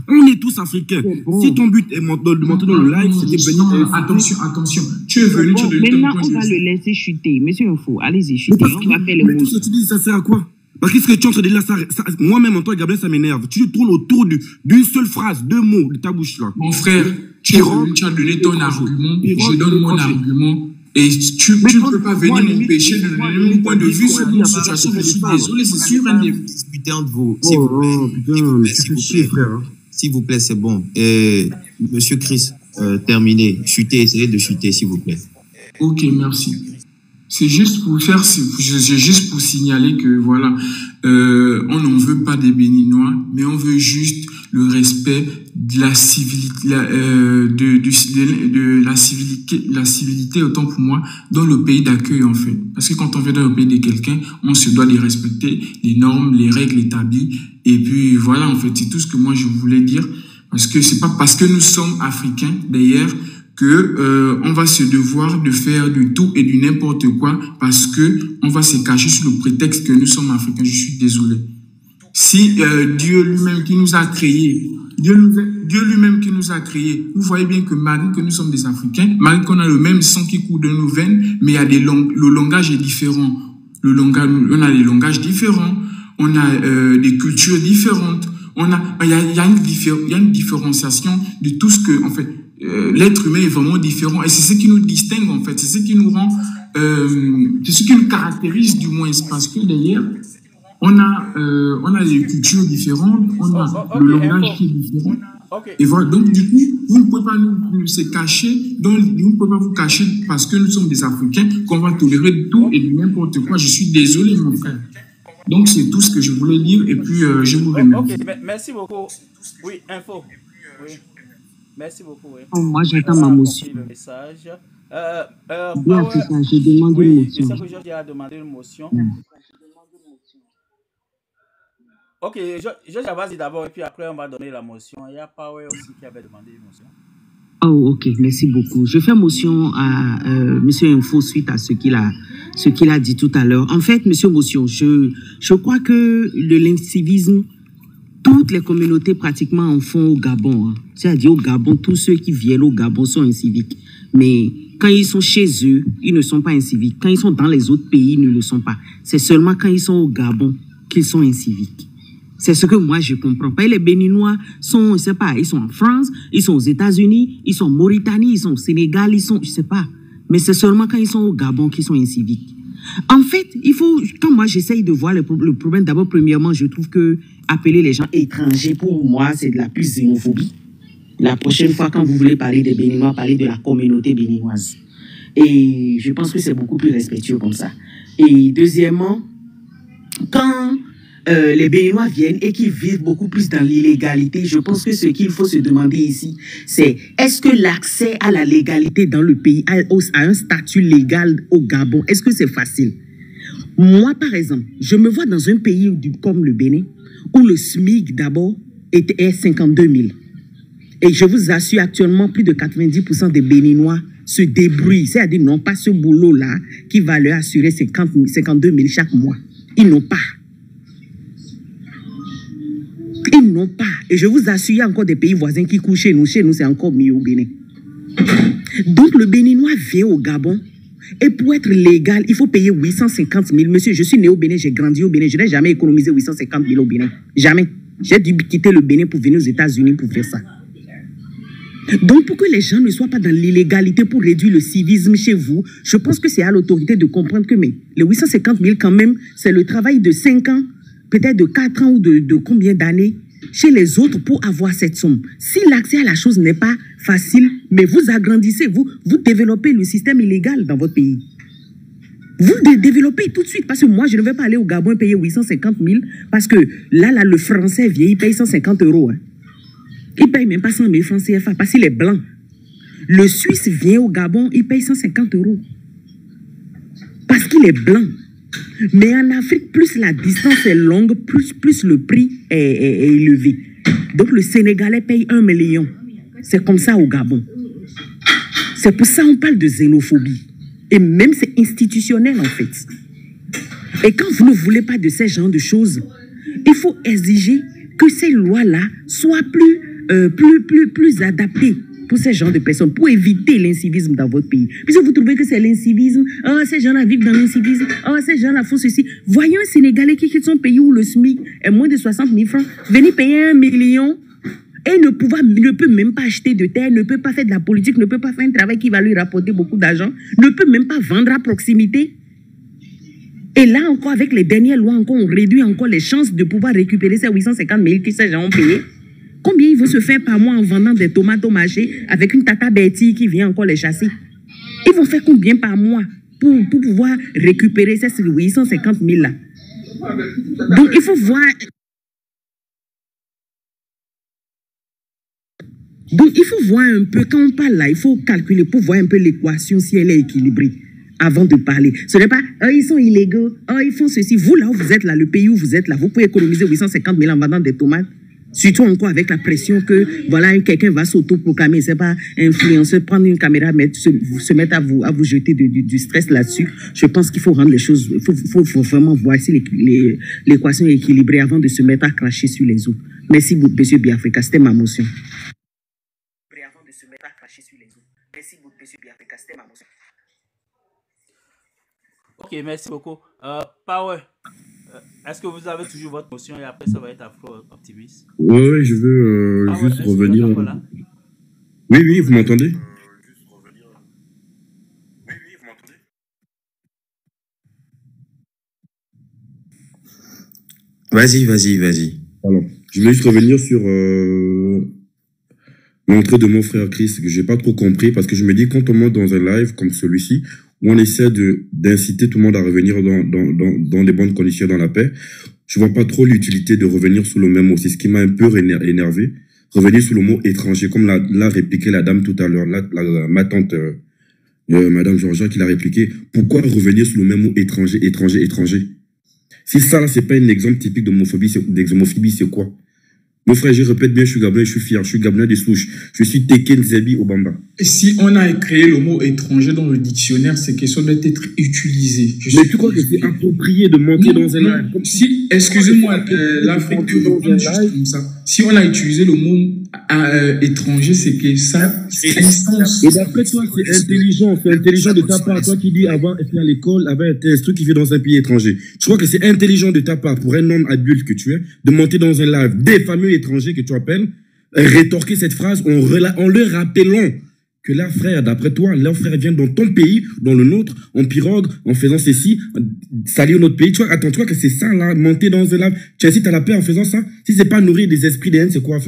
On est tous africains. Si ton but est de monter dans le live, c'était venir. Attention. Tu es venu, tu as donné ton Maintenant, point on de va vue. le laisser chuter. Monsieur Info, allez-y, chutez. On va faire le Mais mot. tout ce que tu dis, ça sert à quoi? Parce que ce que tu es en train de dire là, moi-même en tant que Gabriel, ça m'énerve. Tu tournes autour d'une seule phrase, 2 mots de ta bouche là. Mon frère, tu es venu, tu as donné ton argument, je donne mon argument. Et tu ne peux pas venir m'empêcher de donner mon point de vue sur une situation. Je suis désolé, c'est sûr. Discutez entre vous. S'il vous plaît. S'il vous plaît, c'est bon. Monsieur Chris, terminé. Essayez de chuter, s'il vous plaît. Ok, merci. C'est juste pour faire, c'est juste pour signaler que voilà, on n'en veut pas des Béninois, mais on veut juste le respect de la civilité, la civilité autant pour moi dans le pays d'accueil en fait. Parce que quand on vient dans le pays de quelqu'un, on se doit de respecter les normes, les règles établies. Et puis voilà, en fait, c'est tout ce que moi je voulais dire. Parce que c'est pas parce que nous sommes africains d'ailleurs que on va se devoir de faire du tout et du n'importe quoi parce que on va se cacher sous le prétexte que nous sommes africains. Je suis désolé. Si Dieu lui-même qui nous a créés, Dieu lui-même qui nous a créés, vous voyez bien que malgré que nous sommes des Africains, malgré qu'on a le même sang qui coule de nos veines, mais il y a le langage est différent. On a des langages différents, on a des cultures différentes, il y a une différenciation de tout ce que, en fait, l'être humain est vraiment différent et c'est ce qui nous distingue en fait, c'est ce qui nous rend, c'est ce qui nous caractérise du moins, parce que d'ailleurs on a des cultures différentes, on a le langage qui est différent. Et voilà, donc du coup, vous ne pouvez pas nous se cacher, donc vous ne pouvez pas vous cacher parce que nous sommes des Africains qu'on va tolérer tout et de n'importe quoi. Je suis désolé mon frère. Donc c'est tout ce que je voulais dire et puis je vous remercie. Ok, merci beaucoup. Oui, Info. Oui. Merci beaucoup. Oui. Oh, moi, j'attends ma motion. Le message. Bien, c'est ça, j'ai demandé une motion. C'est ça que Georges a demandé une motion. Ok, Georges, vas-y d'abord et puis après on va donner la motion. Il y a Power aussi qui avait demandé une motion. Oh, ok, merci beaucoup. Je fais motion à Monsieur Info suite à ce qu'il a dit tout à l'heure. En fait, Monsieur Motion, je crois que le l'incivisme, toutes les communautés pratiquement en font au Gabon. Hein. C'est-à-dire au Gabon, tous ceux qui viennent au Gabon sont inciviques. Mais quand ils sont chez eux, ils ne sont pas inciviques. Quand ils sont dans les autres pays, ils ne le sont pas. C'est seulement quand ils sont au Gabon qu'ils sont inciviques. C'est ce que moi je comprends pas. Les Béninois sont, je sais pas, ils sont en France, ils sont aux États-Unis, ils sont en Mauritanie, ils sont au Sénégal, ils sont, je sais pas. Mais c'est seulement quand ils sont au Gabon qu'ils sont inciviques. En fait, il faut, quand moi j'essaye de voir le problème, d'abord, premièrement, je trouve que appeler les gens étrangers, pour moi, c'est de la plus xénophobie. La prochaine fois, quand vous voulez parler des Béninois, parlez de la communauté béninoise. Et je pense que c'est beaucoup plus respectueux comme ça. Et deuxièmement, quand les Béninois viennent et qui vivent beaucoup plus dans l'illégalité, je pense que ce qu'il faut se demander ici, c'est est-ce que l'accès à la légalité dans le pays, à un statut légal au Gabon, est-ce que c'est facile? Moi, par exemple, je me vois dans un pays comme le Bénin, où le SMIC d'abord est 52 000. Et je vous assure, actuellement, plus de 90% des Béninois se débrouillent, c'est-à-dire n'ont pas ce boulot-là qui va leur assurer 52 000 chaque mois. Ils n'ont pas. Ils n'ont pas. Et je vous assure, il y a encore des pays voisins qui couchent chez nous. Chez nous, c'est encore mieux au Bénin. Donc, le Béninois vient au Gabon. Et pour être légal, il faut payer 850 000. Monsieur, je suis né au Bénin, j'ai grandi au Bénin. Je n'ai jamais économisé 850 000 au Bénin. Jamais. J'ai dû quitter le Bénin pour venir aux États-Unis pour faire ça. Donc, pour que les gens ne soient pas dans l'illégalité pour réduire le civisme chez vous, je pense que c'est à l'autorité de comprendre que mais les 850 000, quand même, c'est le travail de 5 ans, peut-être de 4 ans ou de combien d'années chez les autres pour avoir cette somme. Si l'accès à la chose n'est pas facile, mais vous agrandissez, vous développez le système illégal dans votre pays. Vous développez tout de suite, parce que moi, je ne vais pas aller au Gabon payer 850 000, parce que là, le français vient, il paye 150 €. Hein. Il ne paye même pas 100 000 francs CFA, parce qu'il est blanc. Le Suisse vient au Gabon, il paye 150 €. Parce qu'il est blanc. Mais en Afrique, plus la distance est longue, plus le prix est élevé. Donc le Sénégalais paye 1 million. C'est comme ça au Gabon. C'est pour ça qu'on parle de xénophobie. Et même c'est institutionnel en fait. Et quand vous ne voulez pas de ce genre de choses, il faut exiger que ces lois-là soient plus adaptées pour ces genres de personnes, pour éviter l'incivisme dans votre pays. Puisque vous trouvez que c'est l'incivisme, oh, ces gens-là vivent dans l'incivisme, oh, ces gens-là font ceci. Voyons un Sénégalais qui quitte son pays où le SMIC est moins de 60 000 francs, venir payer 1 million et ne peut même pas acheter de terre, ne peut pas faire de la politique, ne peut pas faire un travail qui va lui rapporter beaucoup d'argent, ne peut même pas vendre à proximité. Et là encore, avec les dernières lois, encore, on réduit encore les chances de pouvoir récupérer ces 850 000 que ces gens ont payés. Combien ils vont se faire par mois en vendant des tomates au marché avec une tata Betty qui vient encore les chasser? Ils vont faire combien par mois pour pouvoir récupérer ces 850 000 là? Donc il faut voir... Donc il faut voir un peu, quand on parle là, il faut calculer pour voir un peu l'équation si elle est équilibrée avant de parler. Ce n'est pas, oh, ils sont illégaux, oh, ils font ceci. Vous là où vous êtes là, le pays où vous êtes là, vous pouvez économiser 850 000 en vendant des tomates. Surtout encore avec la pression que, voilà, quelqu'un va s'auto-proclamer, c'est pas influenceur, prendre une caméra, se mettre à vous jeter du stress là-dessus. Je pense qu'il faut rendre les choses, il faut vraiment voir si l'équation est équilibrée avant de se mettre à cracher sur les autres. Merci beaucoup, monsieur Biafrika, c'était ma motion. Avant de se mettre à cracher sur les autres. Merci beaucoup, monsieur Biafrika, c'était ma motion. Ok, merci beaucoup. Power. Est-ce que vous avez toujours votre motion et après ça va être Afro-Optimiste? Oui, je veux juste revenir. Oui, vous m'entendez? Vas-y. Alors, je voulais juste revenir sur l'entrée de mon frère Chris, que j'ai pas trop compris, parce que je me dis, quand on monte dans un live comme celui-ci, où on essaie d'inciter tout le monde à revenir dans les bonnes conditions, dans la paix, je vois pas trop l'utilité de revenir sous le même mot. C'est ce qui m'a un peu énervé. Revenir sous le mot étranger, comme l'a répliqué la dame tout à l'heure, ma tante, Madame Georgia, qui l'a répliqué. Pourquoi revenir sous le même mot étranger? Si ça, là, c'est pas un exemple typique d'homophobie, c'est quoi? Mon frère, je répète bien, je suis gabonais, je suis fier, je suis gabonais des souches. Je suis Teken Zebi Obamba. Et si on a créé le mot étranger dans le dictionnaire, c'est question d'être utilisé. Mais tu crois que c'est approprié de monter dans un live? Si, excusez-moi, l'Afrique de comme ça. Si on a utilisé le mot étranger, c'est que ça, c'est un sens. Et d'après toi, c'est intelligent de ta part. Toi qui dis avant être à l'école, avec un truc qui vit dans un pays étranger. Tu crois que c'est intelligent de ta part, pour un homme adulte que tu es, de monter dans un live des fameux étrangers que tu appelles, rétorquer cette phrase en leur rappelant que leur frère, d'après toi, leur frère vient dans ton pays, dans le nôtre, en pirogue, en faisant ceci, salir notre pays. Tu vois, attends, tu vois que c'est ça, là, monter dans un live. Tu incites à la paix en faisant ça? Si c'est pas nourrir des esprits de haine, c'est quoi?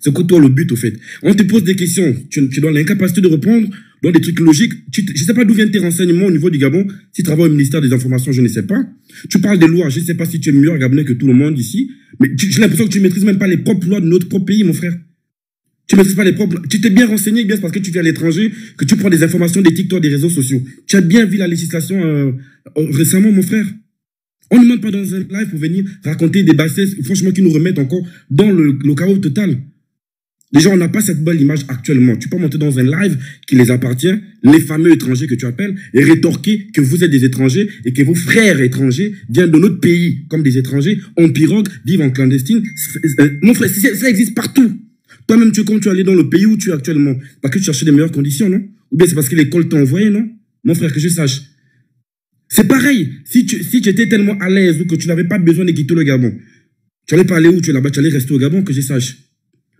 C'est quoi toi le but, au fait? On te pose des questions, tu donnes l'incapacité de répondre, dans des trucs logiques. Je sais pas d'où viennent tes renseignements au niveau du Gabon. Si tu travailles au ministère des Informations, je ne sais pas. Tu parles des lois, je ne sais pas si tu es meilleur Gabonais que tout le monde ici. Mais j'ai l'impression que tu maîtrises même pas les propres lois de notre propre pays, mon frère. Tu maîtrises pas les propres... Tu t'es bien renseigné, bien parce que tu viens à l'étranger, que tu prends des informations des TikTok, des réseaux sociaux. Tu as bien vu la législation récemment, mon frère. On ne monte pas dans un live pour venir raconter des bassesses, franchement, qui nous remettent encore dans le chaos total. Déjà, on n'a pas cette bonne image actuellement. Tu peux monter dans un live qui les appartient, les fameux étrangers que tu appelles, et rétorquer que vous êtes des étrangers et que vos frères étrangers viennent de notre pays comme des étrangers, en pirogue, vivent en clandestine. Mon frère, ça existe partout. Toi-même, tu es comme tu es allé dans le pays où tu es actuellement. Parce que tu cherchais des meilleures conditions, non? Ou bien c'est parce que l'école t'a envoyé, non? Mon frère, que je sache. C'est pareil. Si tu étais tellement à l'aise ou que tu n'avais pas besoin de quitter le Gabon, tu allais pas aller où tu es là-bas, tu allais rester au Gabon, que je sache.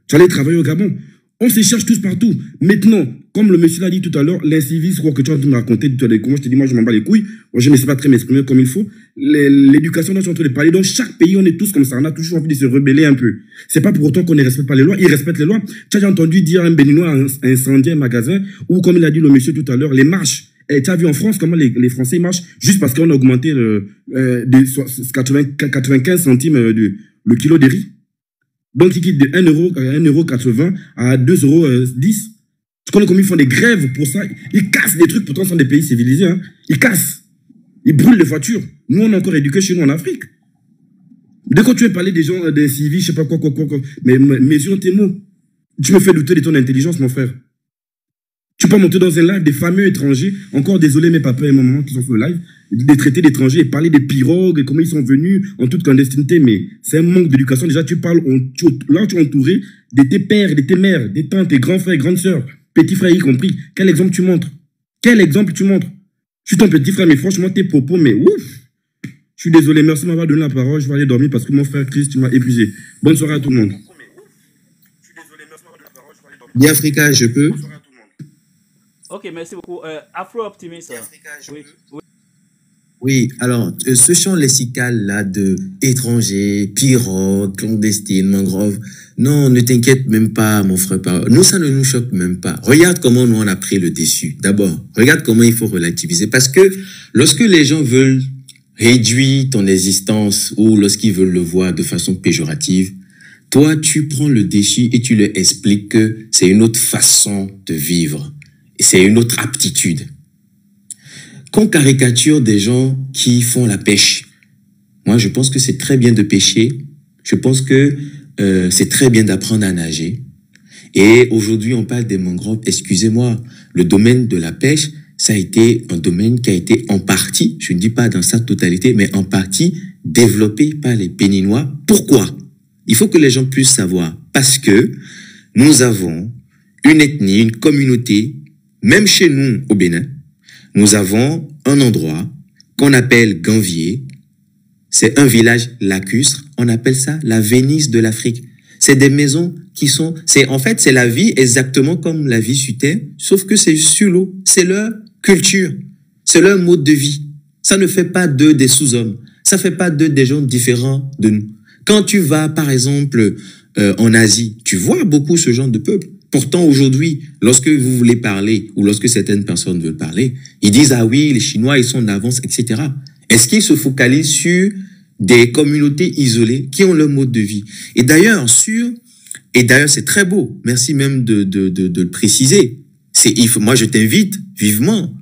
Tu allais travailler au Gabon. On se cherche tous partout. Maintenant, comme le monsieur l'a dit tout à l'heure, l'incivisme, quoi que tu as me raconter tout à l'heure, moi je te dis, moi je m'en bats les couilles, moi je ne sais pas très m'exprimer comme il faut. L'éducation dont je suis en train de parler, dans chaque pays, on est tous comme ça, on a toujours envie de se rebeller un peu. C'est pas pour autant qu'on ne respecte pas les lois, ils respectent les lois. Tu as déjà entendu dire un Béninois a incendié un magasin, ou comme il a dit le monsieur tout à l'heure, les marches. Et tu as vu en France comment les Français marchent juste parce qu'on a augmenté de 95 centimes le kilo de riz. Donc, ils quittent de 1,80 € à 2,10 €. Tu connais comment ils font des grèves pour ça? Ils cassent des trucs, pourtant, ce sont des pays civilisés. Hein. Ils cassent. Ils brûlent les voitures. Nous, on est encore éduqués chez nous en Afrique. Dès que tu veux parler des gens, des civils, je sais pas quoi, mais mesure tes mots. Tu me fais douter de ton intelligence, mon frère. Tu peux monter dans un live des fameux étrangers, encore désolé mes papas et mamans qui sont sur le live, de traiter d'étrangers et parler des pirogues et comment ils sont venus en toute clandestinité, mais c'est un manque d'éducation. Déjà, tu parles, là tu es entouré de tes pères, de tes mères, des tantes, tes grands frères, grandes sœurs, petits frères y compris. Quel exemple tu montres? Quel exemple tu montres? Je suis ton petit frère, mais franchement, tes propos, mais ouf! Je suis désolé, merci de m'avoir donné la parole, je vais aller dormir parce que mon frère Chris, tu m'as épuisé. Bonne soirée à tout le monde. Bien, Africa, je peux. Ok, merci beaucoup. Afro Optimist. Oui, alors, ce champ lexical là de étrangers, pirogues, clandestines, mangroves, non, ne t'inquiète même pas, mon frère. Nous, ça ne nous choque même pas. Regarde comment nous, on a pris le dessus. D'abord, regarde comment il faut relativiser. Parce que lorsque les gens veulent réduire ton existence ou lorsqu'ils veulent le voir de façon péjorative, toi, tu prends le dessus et tu leur expliques que c'est une autre façon de vivre. C'est une autre aptitude. Qu'on caricature des gens qui font la pêche. Moi, je pense que c'est très bien de pêcher. Je pense que c'est très bien d'apprendre à nager. Et aujourd'hui, on parle des mangroves. Excusez-moi, le domaine de la pêche, ça a été un domaine qui a été en partie, je ne dis pas dans sa totalité, mais en partie développé par les Béninois. Pourquoi? Il faut que les gens puissent savoir. Parce que nous avons une ethnie, une communauté. Même chez nous, au Bénin, nous avons un endroit qu'on appelle Ganvier. C'est un village lacustre. On appelle ça la Venise de l'Afrique. C'est des maisons qui sont... En fait, c'est la vie exactement comme la vie sur Terre, sauf que c'est sur l'eau. C'est leur culture. C'est leur mode de vie. Ça ne fait pas d'eux des sous-hommes. Ça ne fait pas d'eux des gens différents de nous. Quand tu vas, par exemple, en Asie, tu vois beaucoup ce genre de peuple. Pourtant, aujourd'hui, lorsque vous voulez parler ou lorsque certaines personnes veulent parler, ils disent « Ah oui, les Chinois, ils sont en avance, etc. » Est-ce qu'ils se focalisent sur des communautés isolées qui ont leur mode de vie? Et d'ailleurs, c'est très beau. Merci même de le préciser. Moi, je t'invite vivement.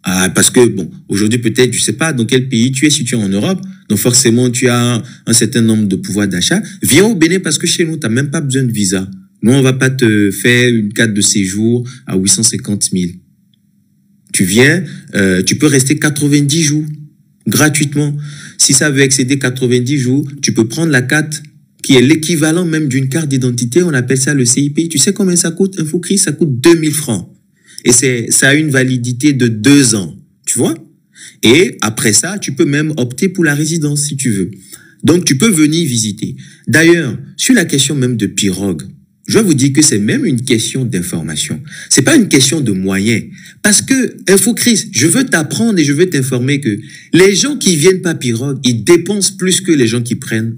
Parce que, bon, aujourd'hui, peut-être, je sais pas dans quel pays tu es, si tu es en Europe, donc forcément, tu as un certain nombre de pouvoirs d'achat. Viens au Bénin parce que chez nous, tu n'as même pas besoin de visa. Nous, on va pas te faire une carte de séjour à 850 000. Tu viens, tu peux rester 90 jours gratuitement. Si ça veut excéder 90 jours, tu peux prendre la carte qui est l'équivalent même d'une carte d'identité. On appelle ça le CIP. Tu sais combien ça coûte? InfoCris, ça coûte 2000 francs. Et ça a une validité de 2 ans. Tu vois? Et après ça, tu peux même opter pour la résidence si tu veux. Donc, tu peux venir visiter. D'ailleurs, sur la question même de pirogue, je vais vous dire que c'est même une question d'information. C'est pas une question de moyens. Parce que, InfoCris, je veux t'apprendre et je veux t'informer que les gens qui viennent par pirogue, ils dépensent plus que les gens qui prennent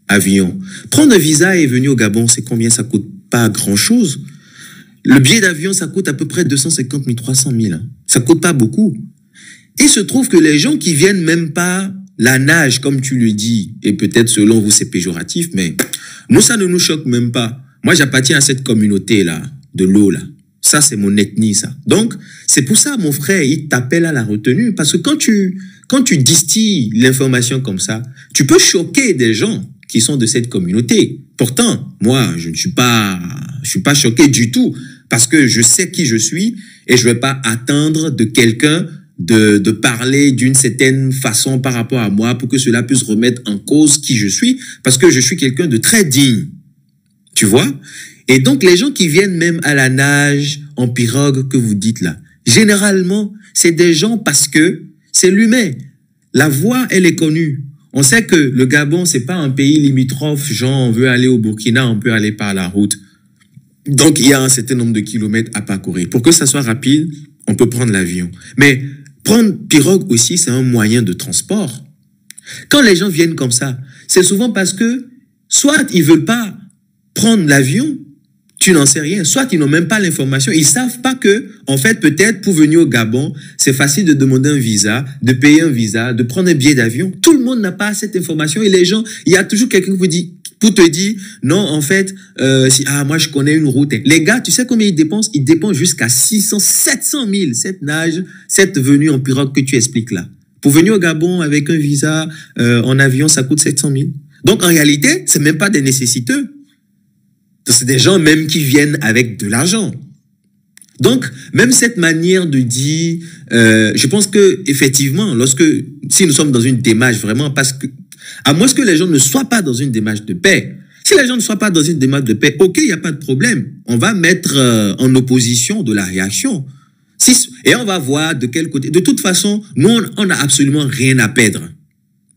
avion. Prendre un visa et venir au Gabon, c'est combien? Ça coûte pas grand-chose. Le billet d'avion, ça coûte à peu près 250 000, 300 000. Hein. Ça coûte pas beaucoup. Il se trouve que les gens qui viennent même pas la nage, comme tu le dis, et peut-être selon vous c'est péjoratif, mais nous, ça ne nous choque même pas. Moi, j'appartiens à cette communauté-là, de l'eau, là. Ça, c'est mon ethnie, ça. Donc, c'est pour ça, mon frère, il t'appelle à la retenue. Parce que quand tu distilles l'information comme ça, tu peux choquer des gens qui sont de cette communauté. Pourtant, moi, je ne suis pas choqué du tout. Parce que je sais qui je suis et je ne vais pas attendre de quelqu'un de parler d'une certaine façon par rapport à moi pour que cela puisse remettre en cause qui je suis. Parce que je suis quelqu'un de très digne. Tu vois? Et donc, les gens qui viennent même à la nage, en pirogue, que vous dites là, généralement, c'est des gens parce que c'est l'humain. La voie, elle est connue. On sait que le Gabon, c'est pas un pays limitrophe, genre, on veut aller au Burkina, on peut aller par la route. Donc, il y a un certain nombre de kilomètres à parcourir. Pour que ça soit rapide, on peut prendre l'avion. Mais prendre pirogue aussi, c'est un moyen de transport. Quand les gens viennent comme ça, c'est souvent parce que soit ils veulent pas prendre l'avion, tu n'en sais rien, soit ils n'ont même pas l'information, ils savent pas que, en fait, peut-être pour venir au Gabon, c'est facile de demander un visa, de payer un visa, de prendre un billet d'avion. Tout le monde n'a pas cette information et les gens, il y a toujours quelqu'un qui vous dit, pour te dire, non, en fait, moi je connais une route. Les gars, tu sais combien ils dépensent? Ils dépensent jusqu'à 600, 700 000, cette nage, cette venue en pirogue que tu expliques là. Pour venir au Gabon avec un visa en avion, ça coûte 700 000. Donc en réalité, c'est même pas des nécessiteux. C'est des gens même qui viennent avec de l'argent. Donc, même cette manière de dire, je pense que effectivement, si nous sommes dans une démarche vraiment, parce que, à moins que les gens ne soient pas dans une démarche de paix, si les gens ne soient pas dans une démarche de paix, ok, il n'y a pas de problème. On va mettre en opposition de la réaction. Et on va voir de quel côté. De toute façon, nous, on n'a absolument rien à perdre.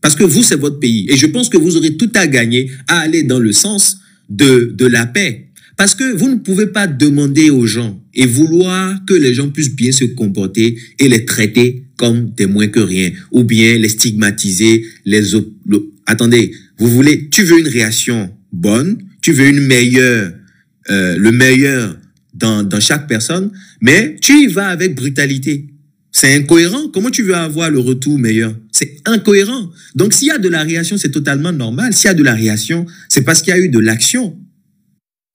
Parce que vous, c'est votre pays. Et je pense que vous aurez tout à gagner à aller dans le sens de la paix. Parce que vous ne pouvez pas demander aux gens et vouloir que les gens puissent bien se comporter et les traiter comme des moins que rien. Ou bien les stigmatiser, attendez, tu veux une réaction bonne, tu veux une meilleure, le meilleur dans chaque personne, mais tu y vas avec brutalité. C'est incohérent. Comment tu veux avoir le retour meilleur? C'est incohérent. Donc, s'il y a de la réaction, c'est totalement normal. S'il y a de la réaction, c'est parce qu'il y a eu de l'action.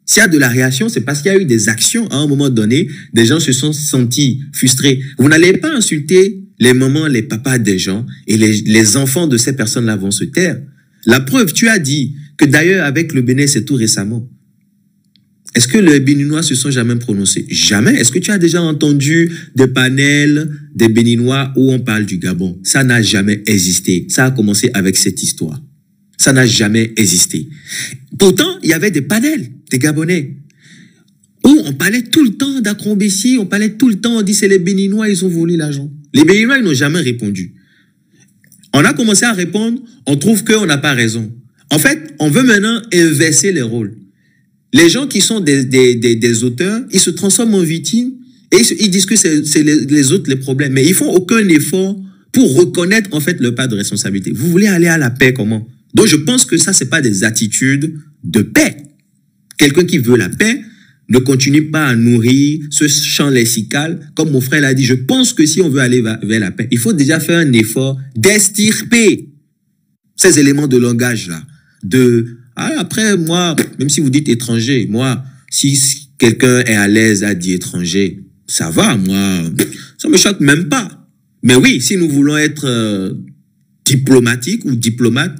S'il y a de la réaction, c'est parce qu'il y a eu des actions. À un moment donné, des gens se sont sentis frustrés. Vous n'allez pas insulter les mamans, les papas des gens et les enfants de ces personnes-là vont se taire. La preuve, tu as dit que d'ailleurs, avec le Bénin, c'est tout récemment. Est-ce que les Béninois se sont jamais prononcés? Jamais. Est-ce que tu as déjà entendu des panels des Béninois où on parle du Gabon? Ça n'a jamais existé. Ça a commencé avec cette histoire. Ça n'a jamais existé. Pourtant, il y avait des panels des Gabonais où on parlait tout le temps d'Acron-Bessie, on parlait tout le temps, on dit c'est les Béninois, ils ont volé l'argent. Les Béninois, ils n'ont jamais répondu. On a commencé à répondre, on trouve qu'on n'a pas raison. En fait, on veut maintenant inverser les rôles. Les gens qui sont des auteurs, ils se transforment en victimes et ils disent que c'est les autres les problèmes. Mais ils font aucun effort pour reconnaître en fait leur part de responsabilité. Vous voulez aller à la paix comment? Donc je pense que ça, c'est pas des attitudes de paix. Quelqu'un qui veut la paix ne continue pas à nourrir ce champ lexical. Comme mon frère l'a dit, je pense que si on veut aller vers la paix, il faut déjà faire un effort d'extirper ces éléments de langage-là. Après, moi, même si vous dites étranger, moi, si quelqu'un est à l'aise à dire étranger, ça va, moi, ça me choque même pas. Mais oui, si nous voulons être diplomatiques ou diplomates,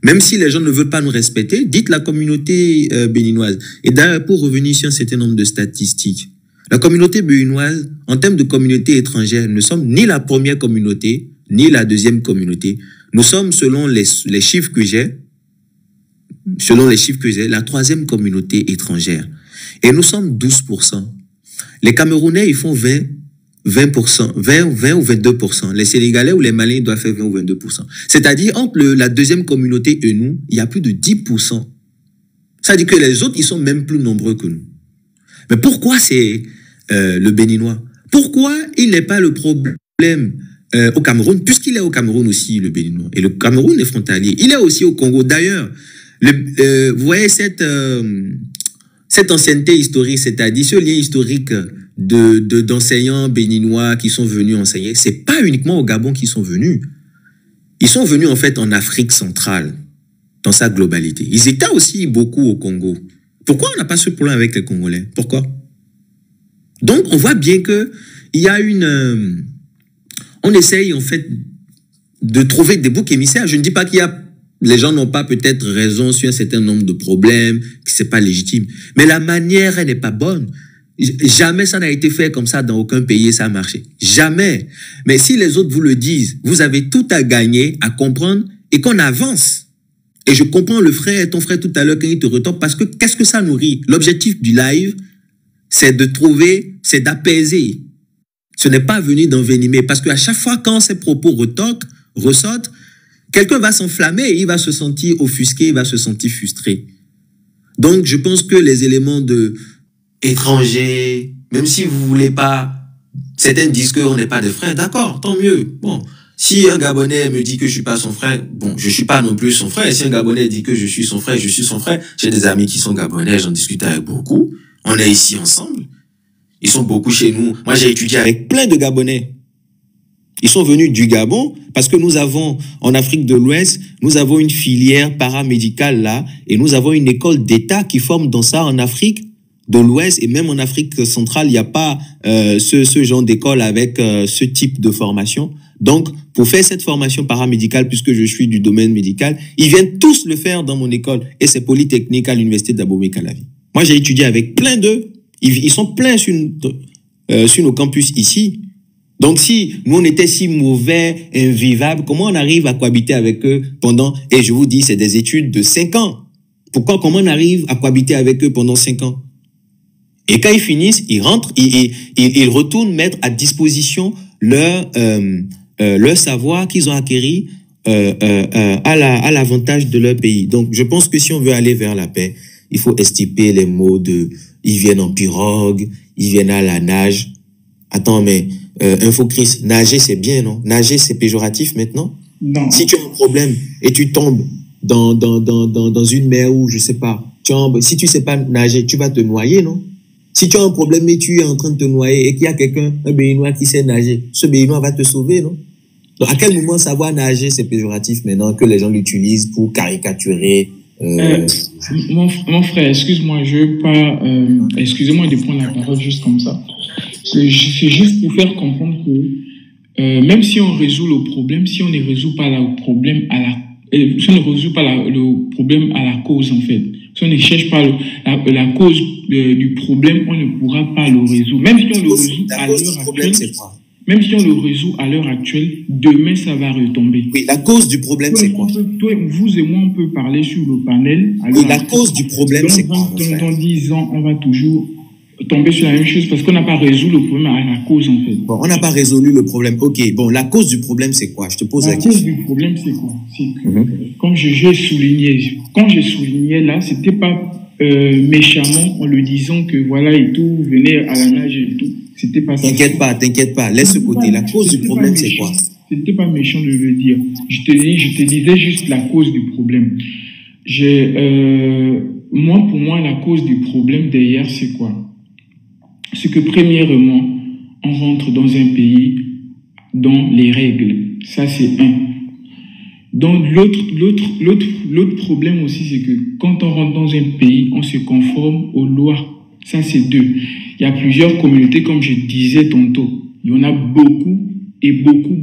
même si les gens ne veulent pas nous respecter, dites la communauté béninoise. Et d'ailleurs, pour revenir sur un certain nombre de statistiques, la communauté béninoise, en termes de communauté étrangère, ne sommes ni la première communauté, ni la deuxième communauté. Nous sommes, selon les chiffres que j'ai, la troisième communauté étrangère. Et nous sommes 12%. Les Camerounais, ils font 20 ou 22%. Les Sénégalais ou les Maliens doivent faire 20 ou 22%. C'est-à-dire, entre la deuxième communauté et nous, il y a plus de 10%. Ça veut dire que les autres, ils sont même plus nombreux que nous. Mais pourquoi c'est le Béninois? Pourquoi il n'est pas le problème au Cameroun, puisqu'il est au Cameroun aussi, le Béninois. Et le Cameroun est frontalier. Il est aussi au Congo. D'ailleurs, vous voyez cette ancienneté historique, c'est-à-dire ce lien historique d'enseignants béninois qui sont venus enseigner, c'est pas uniquement au Gabon qu'ils sont venus. Ils sont venus en fait en Afrique centrale, dans sa globalité. Ils étaient aussi beaucoup au Congo. Pourquoi on n'a pas ce problème avec les Congolais? Pourquoi? Donc, on voit bien que il y a on essaye en fait de trouver des boucs émissaires. Je ne dis pas les gens n'ont pas peut-être raison sur un certain nombre de problèmes, que c'est pas légitime. Mais la manière, elle n'est pas bonne. Jamais ça n'a été fait comme ça dans aucun pays et ça a marché. Jamais. Mais si les autres vous le disent, vous avez tout à gagner, à comprendre et qu'on avance. Et je comprends ton frère tout à l'heure quand il te retombe parce que qu'est-ce que ça nourrit? L'objectif du live, c'est d'apaiser. Ce n'est pas venir d'envenimer parce qu'à chaque fois quand ces propos ressortent, quelqu'un va s'enflammer, il va se sentir offusqué, il va se sentir frustré. Donc, je pense que les éléments de étrangers, même si vous voulez pas, certains disent qu'on n'est pas des frères, d'accord, tant mieux. Bon, si un Gabonais me dit que je suis pas son frère, bon, je suis pas non plus son frère. Si un Gabonais dit que je suis son frère, je suis son frère. J'ai des amis qui sont Gabonais, j'en discute avec beaucoup. On est ici ensemble. Ils sont beaucoup chez nous. Moi, j'ai étudié avec plein de Gabonais. Ils sont venus du Gabon parce que nous avons, en Afrique de l'Ouest, nous avons une filière paramédicale là et nous avons une école d'État qui forme dans ça en Afrique de l'Ouest et même en Afrique centrale, il n'y a pas ce genre d'école avec ce type de formation. Donc, pour faire cette formation paramédicale, puisque je suis du domaine médical, ils viennent tous le faire dans mon école et c'est Polytechnique à l'université d'Abomey-Calavi. Moi, j'ai étudié avec plein d'eux. Ils sont pleins sur nos campus ici. Donc, si nous, on était si mauvais, invivables, comment on arrive à cohabiter avec eux pendant, et je vous dis, c'est des études de 5 ans. Comment on arrive à cohabiter avec eux pendant 5 ans? Et quand ils finissent, ils rentrent, ils retournent mettre à disposition leur savoir qu'ils ont acquis à l'avantage de leur pays. Donc, je pense que si on veut aller vers la paix, il faut estiper les mots de, ils viennent en pirogue, ils viennent à la nage. Attends, mais Infocris, nager c'est bien, non? Nager c'est péjoratif maintenant? Non. Si tu as un problème et tu tombes dans une mer où, je sais pas, si tu sais pas nager, tu vas te noyer, non? Si tu as un problème et tu es en train de te noyer et qu'il y a quelqu'un, un Béninois qui sait nager, ce Béninois va te sauver, non? Donc, à quel moment savoir nager c'est péjoratif maintenant que les gens l'utilisent pour caricaturer mon frère, excuse-moi, je veux pas, excusez-moi de prendre la parole juste comme ça. C'est juste pour faire comprendre que même si on résout le problème, si on ne résout pas le problème si on ne résout pas le problème à la cause, en fait, si on ne cherche pas la cause du problème, on ne pourra pas le résoudre. Même si on le résout à l'heure actuelle, même si on le résout à l'heure actuelle, demain ça va retomber. Oui, la cause du problème c'est quoi? Vous et moi, on peut parler sur le panel. Oui, la cause du problème c'est quoi? Dans 10 ans, on va toujours tomber sur la même chose parce qu'on n'a pas résolu le problème à la cause, en fait. Bon, on n'a pas résolu le problème. Ok, bon, la cause du problème, c'est quoi? Je te pose la question. La cause du problème, c'est quoi? C'est que, comme j'ai souligné, quand j'ai souligné là, c'était pas méchamment en le disant que voilà et tout, venez à la nage et tout. C'était pas ça. T'inquiète pas, laisse ce côté. La cause du problème, c'est quoi? C'était pas méchant de le dire. Je te disais juste la cause du problème. Pour moi, la cause du problème derrière, c'est quoi? C'est que premièrement, on rentre dans un pays dans les règles. Ça, c'est un. Donc, l'autre problème aussi, c'est que quand on rentre dans un pays, on se conforme aux lois. Ça, c'est deux. Il y a plusieurs communautés, comme je disais tantôt. Il y en a beaucoup et beaucoup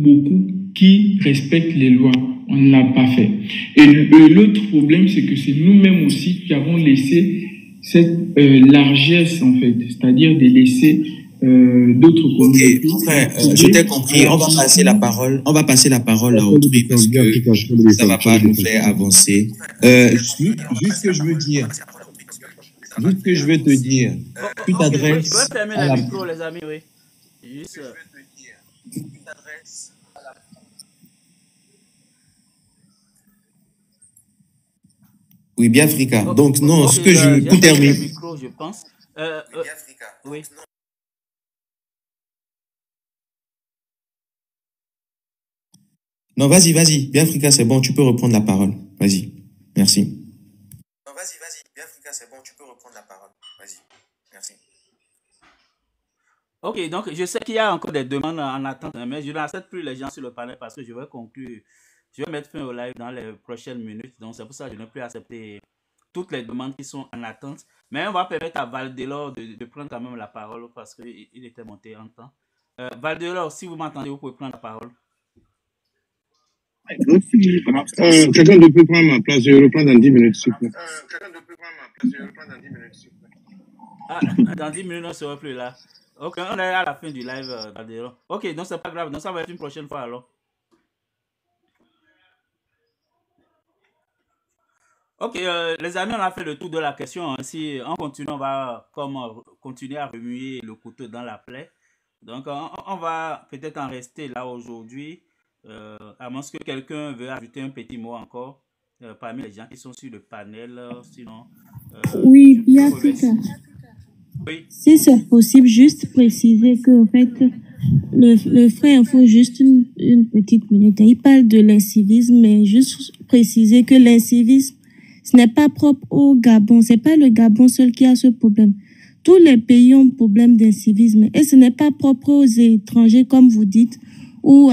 qui respectent les lois. On ne l'a pas fait. Et l'autre problème, c'est que c'est nous-mêmes aussi qui avons laissé cette largesse, en fait, c'est-à-dire de laisser d'autres communautés. Ok, je t'ai compris. On va passer la parole. On va passer la parole à autrui parce que ça va pas nous faire avancer. Juste ce que je veux dire. Juste ce que je veux te dire. Tu t'adresses. Tu peux fermer le micro, les amis, oui. Juste. Oui, bien Africa. Donc, non, okay, ce que je... Pour terminer. Le micro, je pense. Oui. Non, vas-y. Bien Africa, c'est bon, tu peux reprendre la parole. Vas-y. Merci. Non, vas-y. Bien Africa, c'est bon, tu peux reprendre la parole. Vas-y. Merci. Ok, donc je sais qu'il y a encore des demandes en attente, mais je n'accepte plus les gens sur le panel parce que je vais conclure. Je vais mettre fin au live dans les prochaines minutes. Donc, c'est pour ça que je n'ai plus accepté toutes les demandes qui sont en attente. Mais on va permettre à Valdelor de prendre quand même la parole parce qu'il était monté en temps. Valdelor, si vous m'entendez, vous pouvez prendre la parole. Quelqu'un ne peut prendre ma place. Je reprends dans 10 minutes, s'il vous plaît. Ah, dans 10 minutes, on ne sera plus là. Ok, on est à la fin du live, Valdelor. Ok, donc c'est pas grave. Donc, ça va être une prochaine fois alors. Ok, les amis, on a fait le tour de la question. Si on continue, on va continuer à remuer le couteau dans la plaie. Donc, on va peut-être en rester là aujourd'hui, à moins que quelqu'un veuille ajouter un petit mot encore. parmi les gens qui sont sur le panel, sinon... Oui, bien sûr. Oui. Si c'est possible, juste préciser que, en fait, le frère, il faut juste une petite minute. Il parle de l'incivisme, mais juste préciser que l'incivisme, ce n'est pas propre au Gabon. C'est pas le Gabon seul qui a ce problème. Tous les pays ont problème d'incivisme. Et ce n'est pas propre aux étrangers, comme vous dites, ou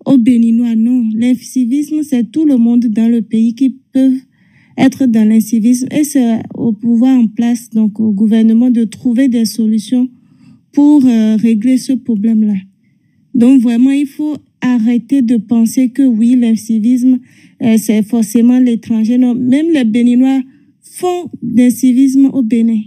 aux Béninois. Non, l'incivisme, c'est tout le monde dans le pays qui peut être dans l'incivisme. Et c'est au pouvoir en place, donc au gouvernement, de trouver des solutions pour régler ce problème-là. Donc vraiment, il faut arrêter de penser que oui, l'incivisme, c'est forcément l'étranger. Non, même les Béninois font d'incivisme au Bénin.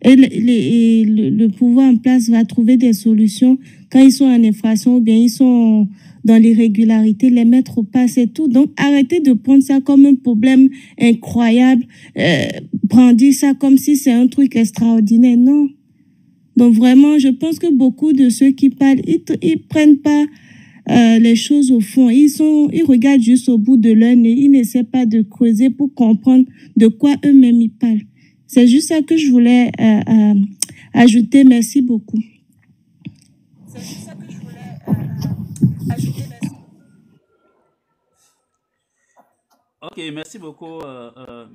Et le pouvoir en place va trouver des solutions quand ils sont en infraction ou bien ils sont dans l'irrégularité, les mettre au pas, c'est tout. Donc, arrêtez de prendre ça comme un problème incroyable, brandir ça comme si c'est un truc extraordinaire. Non. Donc, vraiment, je pense que beaucoup de ceux qui parlent, ils prennent pas les choses au fond. Ils regardent juste au bout de leur nez. Ils n'essaient pas de creuser pour comprendre de quoi eux-mêmes ils parlent. C'est juste ça que je voulais ajouter. Merci beaucoup. C'est juste ça que je voulais ajouter. Merci. Ok, merci beaucoup,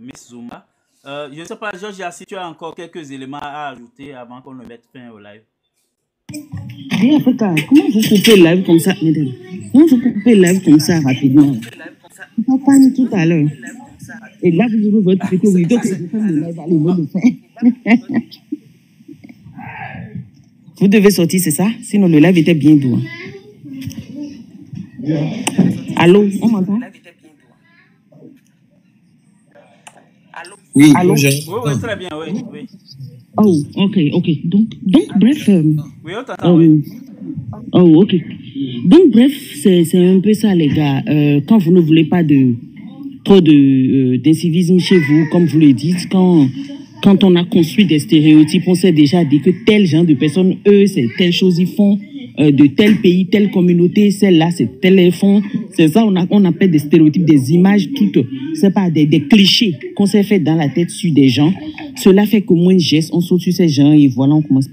Miss Zuma. Je ne sais pas, Georgia, si tu as encore quelques éléments à ajouter avant qu'on ne mette fin au live. Comment vous coupez le live comme ça, mesdames? Comment vous coupez le live comme ça rapidement? On parle tout à l'heure. Et là, vous aurez votre petit oui. Donc, le live, allez, vous le faire. Vous devez sortir, c'est ça? Sinon, le live était bien doux. Allô, on m'entend? Oui, allô? Oui, très bien, oui. Oh, ok. Donc bref. Oui, on t'entend, oui. Oh, ok. Donc, bref, c'est un peu ça, les gars. Quand vous ne voulez pas trop d'incivisme chez vous, comme vous le dites, quand on a construit des stéréotypes, on s'est déjà dit que tel genre de personnes, eux, c'est telle chose, ils font de tel pays, telle communauté, celle-là, c'est tel fond. C'est ça, on appelle des stéréotypes, des images, toutes, c'est pas des clichés qu'on s'est fait dans la tête sur des gens. Cela fait qu'au moins, on saute sur ces gens et voilà, on commence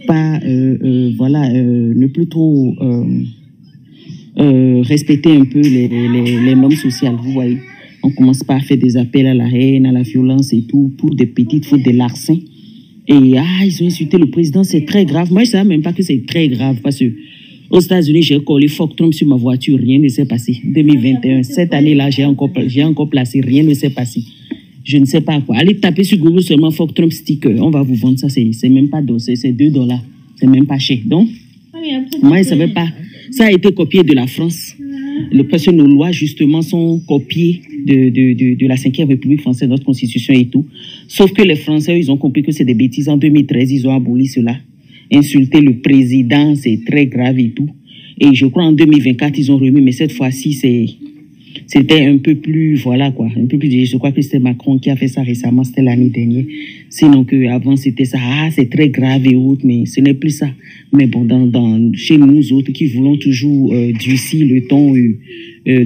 ne plus trop respecter un peu les normes sociales, vous voyez. On commence pas à faire des appels à la haine, à la violence et tout, pour des petites fautes, des larcins. Et ils ont insulté le président, c'est très grave. Moi, je ne savais même pas que c'est très grave parce que aux États-Unis, j'ai collé Fuck Trump sur ma voiture, rien ne s'est passé. 2021, cette année-là, j'ai encore placé, rien ne s'est passé. Je ne sais pas quoi. Allez taper sur Google seulement Fuck Trump sticker. On va vous vendre ça, c'est même pas c'est $2. C'est même pas cher. Donc, moi, je ne savais pas. Ça a été copié de la France. Parce que nos lois, justement, sont copiées de la 5e République française, notre constitution et tout. Sauf que les Français, ils ont compris que c'est des bêtises. En 2013, ils ont aboli cela. Insulter le président, c'est très grave et tout. Et je crois en 2024, ils ont remis, mais cette fois-ci, c'était un peu plus, voilà quoi, un peu plus, je crois que c'était Macron qui a fait ça récemment, c'était l'année dernière. Sinon qu'avant, c'était ça, c'est très grave et autres, mais ce n'est plus ça. Mais bon, chez nous autres qui voulons toujours durcir le ton,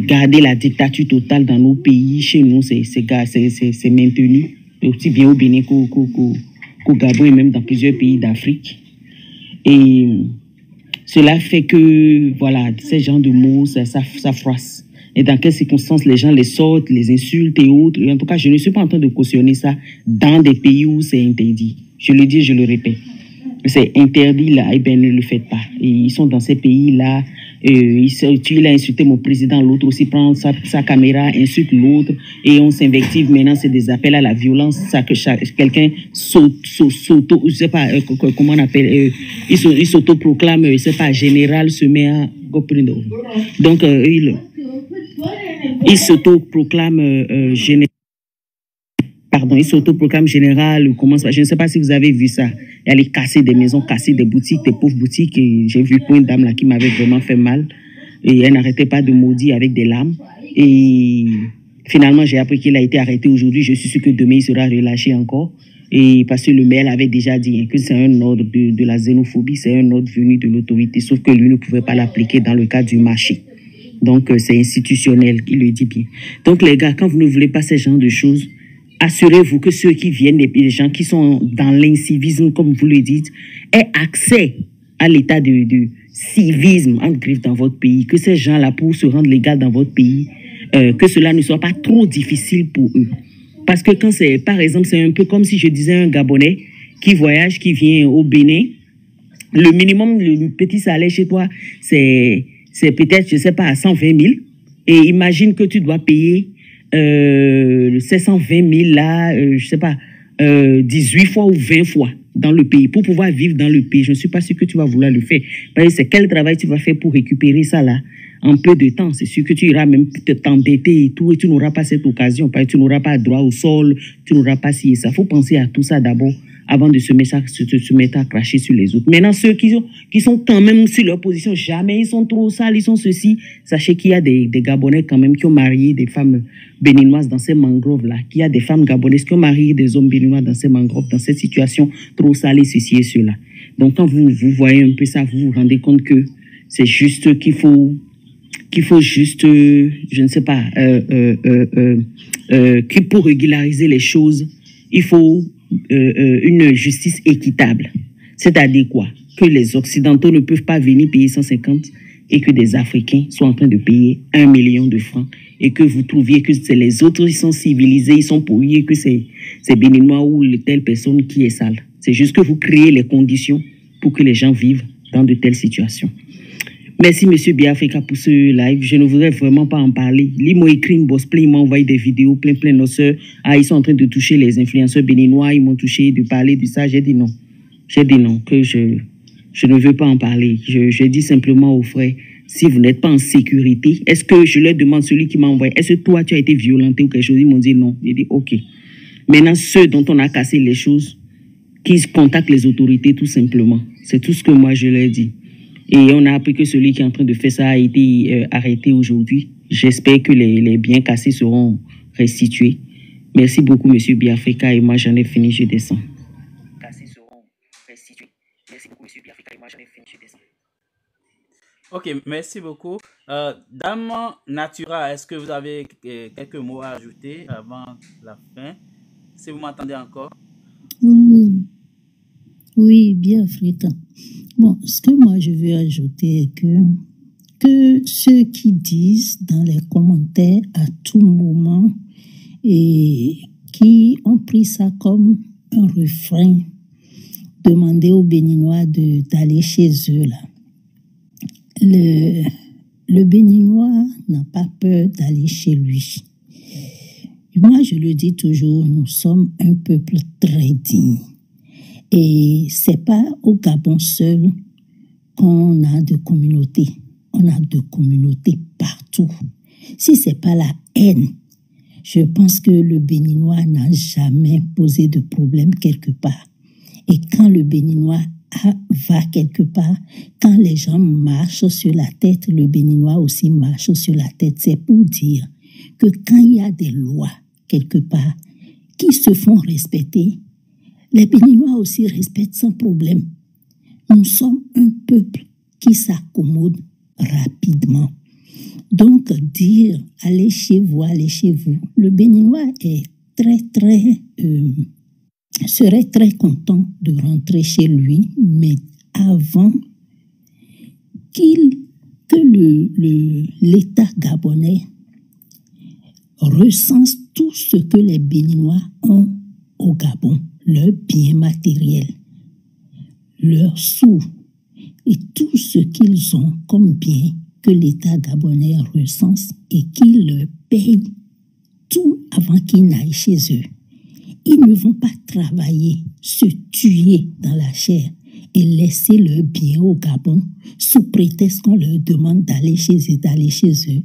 garder la dictature totale dans nos pays, chez nous, c'est maintenu, aussi bien au Bénin qu'au Gabon et même dans plusieurs pays d'Afrique. Et cela fait que, voilà, ces genres de mots, ça froisse. Et dans quelles circonstances les gens les sortent, les insultent et autres. Et en tout cas, je ne suis pas en train de cautionner ça dans des pays où c'est interdit. Je le dis, je le répète. C'est interdit là, et bien ne le faites pas. Et ils sont dans ces pays-là. Il a insulté mon président, l'autre aussi prend sa caméra, insulte l'autre. Et on s'invective. Maintenant, c'est des appels à la violence. Ça que quelqu'un s'auto, je sais pas comment on appelle, il s'auto-proclame, je sais pas, général, se met à... Donc, il s'auto-proclame général. Pardon, il s'auto-proclame général. Je ne sais pas si vous avez vu ça. Il allait casser des maisons, casser des boutiques, des pauvres boutiques. Et j'ai vu une dame là qui m'avait vraiment fait mal. Et elle n'arrêtait pas de maudire avec des larmes. Et finalement, j'ai appris qu'il a été arrêté aujourd'hui. Je suis sûr que demain, il sera relâché encore. Et parce que le maire avait déjà dit que c'est un ordre de la xénophobie, c'est un ordre venu de l'autorité. Sauf que lui ne pouvait pas l'appliquer dans le cadre du marché. Donc, c'est institutionnel, il le dit bien. Donc, les gars, quand vous ne voulez pas ce genre de choses, assurez-vous que ceux qui viennent, les gens qui sont dans l'incivisme, comme vous le dites, aient accès à l'état de civisme, en griffe, dans votre pays. Que ces gens-là, pour se rendre légal dans votre pays, que cela ne soit pas trop difficile pour eux. Parce que quand c'est, par exemple, c'est un peu comme si je disais un Gabonais qui voyage, qui vient au Bénin, le minimum, le petit salaire chez toi, c'est peut-être, je ne sais pas, à 120 000. Et imagine que tu dois payer ces 120 000 là, je ne sais pas, 18 fois ou 20 fois dans le pays pour pouvoir vivre dans le pays. Je ne suis pas sûr que tu vas vouloir le faire. Parce que c'est quel travail tu vas faire pour récupérer ça là en peu de temps. C'est sûr que tu iras même t'endetter et tout, et tu n'auras pas cette occasion. Parce que tu n'auras pas droit au sol, tu n'auras pas ci et ça. Il faut penser à tout ça d'abord avant de se mettre à cracher sur les autres. Maintenant, ceux qui sont quand même sur leur position, jamais ils sont trop sales, ils sont ceci. Sachez qu'il y a des Gabonais quand même qui ont marié des femmes béninoises dans ces mangroves-là, qu'il y a des femmes gabonaises qui ont marié des hommes béninois dans ces mangroves, dans cette situation trop salée, ceci et cela. Donc, quand vous voyez un peu ça, vous vous rendez compte que c'est juste qu'il faut juste, je ne sais pas, pour régulariser les choses, il faut une justice équitable. C'est-à-dire quoi? Que les Occidentaux ne peuvent pas venir payer 150 et que des Africains soient en train de payer 1 million de francs et que vous trouviez que c'est les autres, ils sont civilisés, ils sont pourris et que c'est Béninois ou telle personne qui est sale. C'est juste que vous créez les conditions pour que les gens vivent dans de telles situations. Merci, Monsieur Biafrika, pour ce live. Je ne voudrais vraiment pas en parler. Lui m'a écrit une bosse plein, il m'a envoyé des vidéos plein de nos soeurs. Ah, ils sont en train de toucher les influenceurs béninois, ils m'ont touché, de parler de ça. J'ai dit non. J'ai dit non, que je ne veux pas en parler. Je dis simplement aux frères, si vous n'êtes pas en sécurité, est-ce que je leur demande, celui qui m'a envoyé, est-ce que toi, tu as été violenté ou quelque chose? Ils m'ont dit non. J'ai dit ok. Maintenant, ceux dont on a cassé les choses, qu'ils contactent les autorités tout simplement. C'est tout ce que moi, je leur dis. Et on a appris que celui qui est en train de faire ça a été arrêté aujourd'hui. J'espère que les biens cassés seront restitués. Merci beaucoup, Monsieur Biafrika. Et moi, j'en ai fini, je descends. Cassés seront restitués. Merci beaucoup, Monsieur Biafrika. Et moi, j'en ai fini, je descends. Ok, merci beaucoup. Dame Natura, est-ce que vous avez quelques mots à ajouter avant la fin? Si vous m'entendez encore. Oui, bien africain. Bon, ce que moi je veux ajouter est que ceux qui disent dans les commentaires à tout moment et qui ont pris ça comme un refrain, demander aux Béninois d'aller chez eux là. Le Béninois n'a pas peur d'aller chez lui. Moi, je le dis toujours, nous sommes un peuple très digne. Et c'est pas au Gabon seul qu'on a de communautés. On a de communautés partout. Si c'est pas la haine, je pense que le Béninois n'a jamais posé de problème quelque part. Et quand le Béninois va quelque part, quand les gens marchent sur la tête, le Béninois aussi marche sur la tête. C'est pour dire que quand il y a des lois quelque part qui se font respecter, les Béninois aussi respectent sans problème. Nous sommes un peuple qui s'accommode rapidement. Donc, dire « allez chez vous », le Béninois est serait très content de rentrer chez lui, mais avant que l'État gabonais recense tout ce que les Béninois ont au Gabon, leurs biens matériels, leurs sous et tout ce qu'ils ont comme bien que l'État gabonais recense et qu'il leur paye tout avant qu'ils n'aillent chez eux. Ils ne vont pas travailler, se tuer dans la chair et laisser leurs biens au Gabon sous prétexte qu'on leur demande d'aller chez eux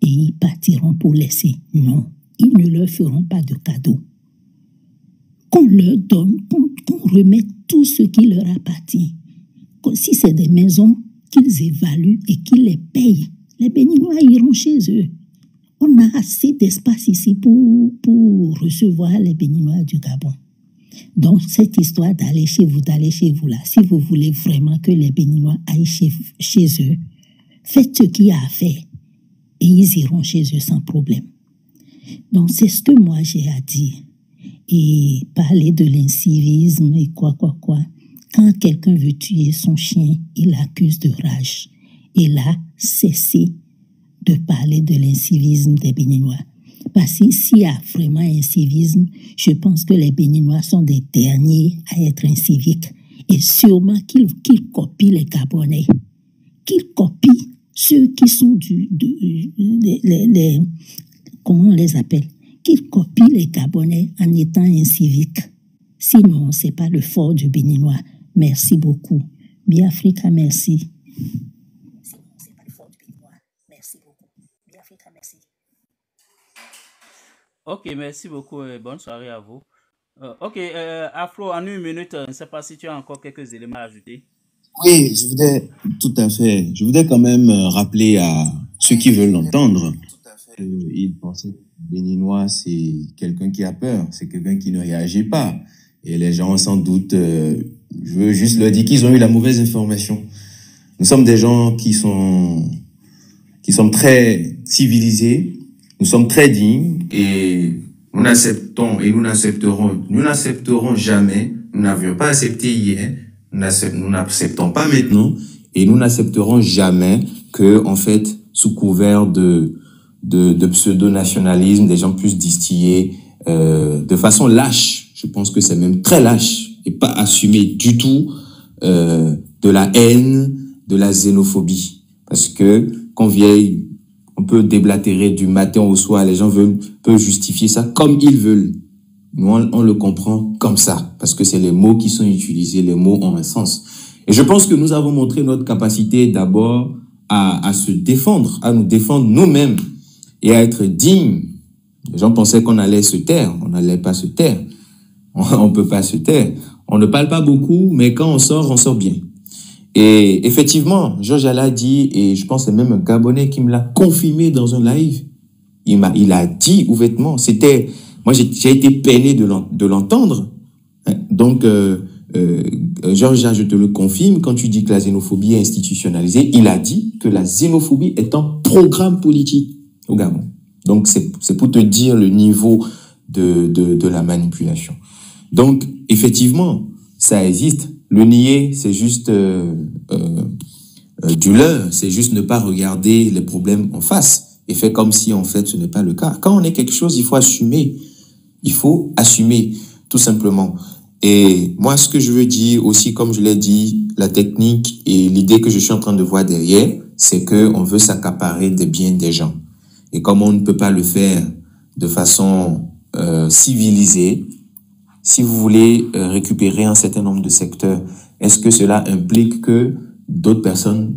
et ils partiront pour laisser. Non, ils ne leur feront pas de cadeaux. Qu'on leur donne, qu'on remette tout ce qui leur appartient. Si c'est des maisons qu'ils évaluent et qu'ils les payent, les Béninois iront chez eux. On a assez d'espace ici pour recevoir les Béninois du Gabon. Donc, cette histoire d'aller chez vous là, si vous voulez vraiment que les Béninois aillent chez eux, faites ce qu'il y a à faire. et ils iront chez eux sans problème. Donc, c'est ce que moi j'ai à dire. Et parler de l'incivisme et quoi. Quand quelqu'un veut tuer son chien, il l'accuse de rage. Et là, cessez de parler de l'incivisme des Béninois. Parce que s'il y a vraiment incivisme, je pense que les Béninois sont des derniers à être inciviques. Et sûrement qu'ils copient les Gabonais. Qu'ils copient ceux qui sont comment on les appelle? Qu'ils copient les Gabonais en étant inciviques. Sinon, c'est pas le fort du Béninois. Merci beaucoup. Biafrika, merci. Sinon, c'est pas le fort du Béninois. Merci beaucoup. Biafrika, merci. Ok, merci beaucoup et bonne soirée à vous. Ok, Afro, en une minute, je ne sais pas si tu as encore quelques éléments à ajouter. Oui, tout à fait. Je voudrais quand même rappeler à ceux qui veulent l'entendre. Ils pensaient que le Béninois, c'est quelqu'un qui a peur, c'est quelqu'un qui ne réagit pas. Et les gens, sans doute, je veux juste leur dire qu'ils ont eu la mauvaise information. Nous sommes des gens qui sommes très civilisés, nous sommes très dignes, et nous n'accepterons jamais, nous n'avions pas accepté hier, nous n'acceptons pas maintenant, et nous n'accepterons jamais que, en fait, sous couvert de pseudo-nationalisme, des gens puissent distiller de façon lâche, je pense que c'est même très lâche, et pas assumé du tout, de la haine, de la xénophobie. Parce que quand vieille, on peut déblatérer du matin au soir, les gens peuvent justifier ça comme ils veulent. Nous, on le comprend comme ça, parce que c'est les mots qui sont utilisés, les mots ont un sens. Et je pense que nous avons montré notre capacité d'abord à se défendre, à nous défendre nous-mêmes et à être dignes. Les gens pensaient qu'on allait se taire, on n'allait pas se taire. On peut pas se taire. On ne parle pas beaucoup, mais quand on sort bien. Et effectivement, Georges l'a dit, et je pense que c'est même un Gabonais qui me l'a confirmé dans un live. Il a dit ouvertement, moi j'ai été peiné de l'entendre. Donc, Georges, je te le confirme, quand tu dis que la xénophobie est institutionnalisée, il a dit que la xénophobie est un programme politique au Gabon. Donc, c'est pour te dire le niveau de la manipulation. Donc, effectivement, ça existe. Le nier, c'est juste du leurre, c'est juste ne pas regarder les problèmes en face et faire comme si, en fait, ce n'est pas le cas. Quand on est quelque chose, il faut assumer. Il faut assumer, tout simplement. Et moi, ce que je veux dire aussi, comme je l'ai dit, la technique et l'idée que je suis en train de voir derrière, c'est qu'on veut s'accaparer des biens des gens. Et comme on ne peut pas le faire de façon civilisée, si vous voulez récupérer un certain nombre de secteurs, est-ce que cela implique que d'autres personnes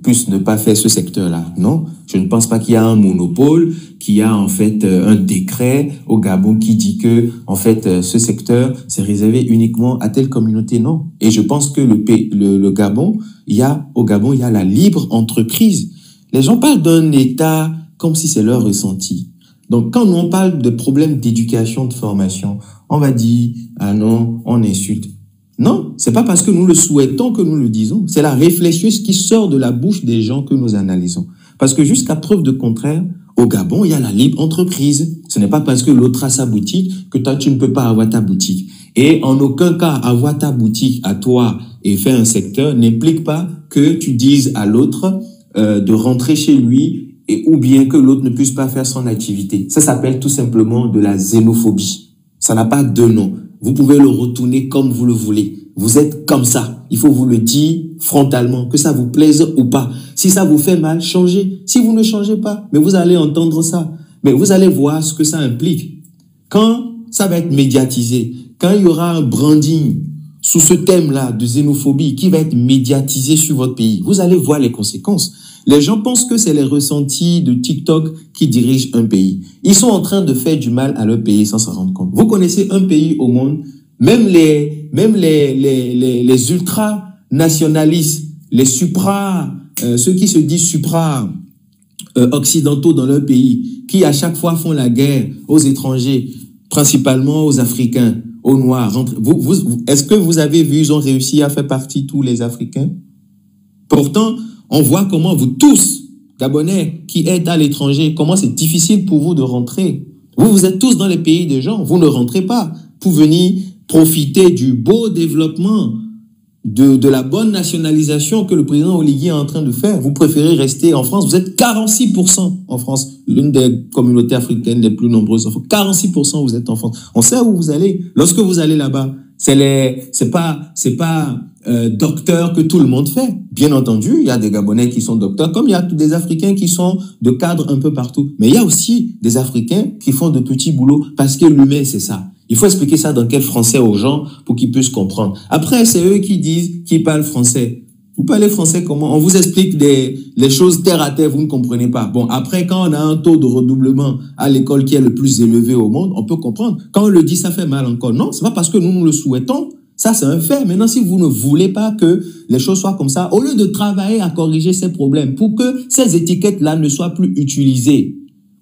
puissent ne pas faire ce secteur-là? Non, je ne pense pas qu'il y a un monopole, qu'il y a en fait un décret au Gabon qui dit que en fait ce secteur c'est réservé uniquement à telle communauté. Non. Et je pense que le Gabon, au Gabon il y a la libre entreprise. Les gens parlent d'un État comme si c'est leur ressenti. Donc, quand nous on parle de problèmes d'éducation, de formation, on va dire, ah non, on insulte. Non, c'est pas parce que nous le souhaitons que nous le disons. C'est la réflexion qui sort de la bouche des gens que nous analysons. Parce que jusqu'à preuve de contraire, au Gabon, il y a la libre entreprise. Ce n'est pas parce que l'autre a sa boutique que toi, tu ne peux pas avoir ta boutique. Et en aucun cas, avoir ta boutique à toi et faire un secteur n'implique pas que tu dises à l'autre de rentrer chez lui ou bien que l'autre ne puisse pas faire son activité. Ça s'appelle tout simplement de la xénophobie. Ça n'a pas de nom. Vous pouvez le retourner comme vous le voulez. Vous êtes comme ça. Il faut vous le dire frontalement, que ça vous plaise ou pas. Si ça vous fait mal, changez. Si vous ne changez pas, mais vous allez entendre ça. Mais vous allez voir ce que ça implique. Quand ça va être médiatisé, quand il y aura un branding sous ce thème-là de xénophobie qui va être médiatisé sur votre pays, vous allez voir les conséquences. Les gens pensent que c'est les ressentis de TikTok qui dirigent un pays. Ils sont en train de faire du mal à leur pays sans s'en rendre compte. Vous connaissez un pays au monde, même les ultra-nationalistes, les ceux qui se disent occidentaux dans leur pays, qui à chaque fois font la guerre aux étrangers, principalement aux Africains, aux Noirs. Est-ce que vous avez vu, ils ont réussi à faire partie tous les Africains? Pourtant, on voit comment vous tous, Gabonais qui êtes à l'étranger, comment c'est difficile pour vous de rentrer. Vous êtes tous dans les pays des gens, vous ne rentrez pas pour venir profiter du beau développement, de la bonne nationalisation que le président Oligui est en train de faire. Vous préférez rester en France. Vous êtes 46% en France, l'une des communautés africaines les plus nombreuses. 46% vous êtes en France. On sait où vous allez. Lorsque vous allez là-bas, c'est pas docteur que tout le monde fait. Bien entendu, il y a des Gabonais qui sont docteurs, comme il y a des Africains qui sont de cadres un peu partout. Mais il y a aussi des Africains qui font de petits boulots parce que l'humain, c'est ça. Il faut expliquer ça dans quel français aux gens pour qu'ils puissent comprendre. Après, c'est eux qui disent qu'ils parlent français. Vous parlez français comment? On vous explique les choses terre à terre, vous ne comprenez pas. Bon, après, quand on a un taux de redoublement à l'école qui est le plus élevé au monde, on peut comprendre. Quand on le dit, ça fait mal encore. Non, c'est pas parce que nous le souhaitons. Ça, c'est un fait. Maintenant, si vous ne voulez pas que les choses soient comme ça, au lieu de travailler à corriger ces problèmes, pour que ces étiquettes-là ne soient plus utilisées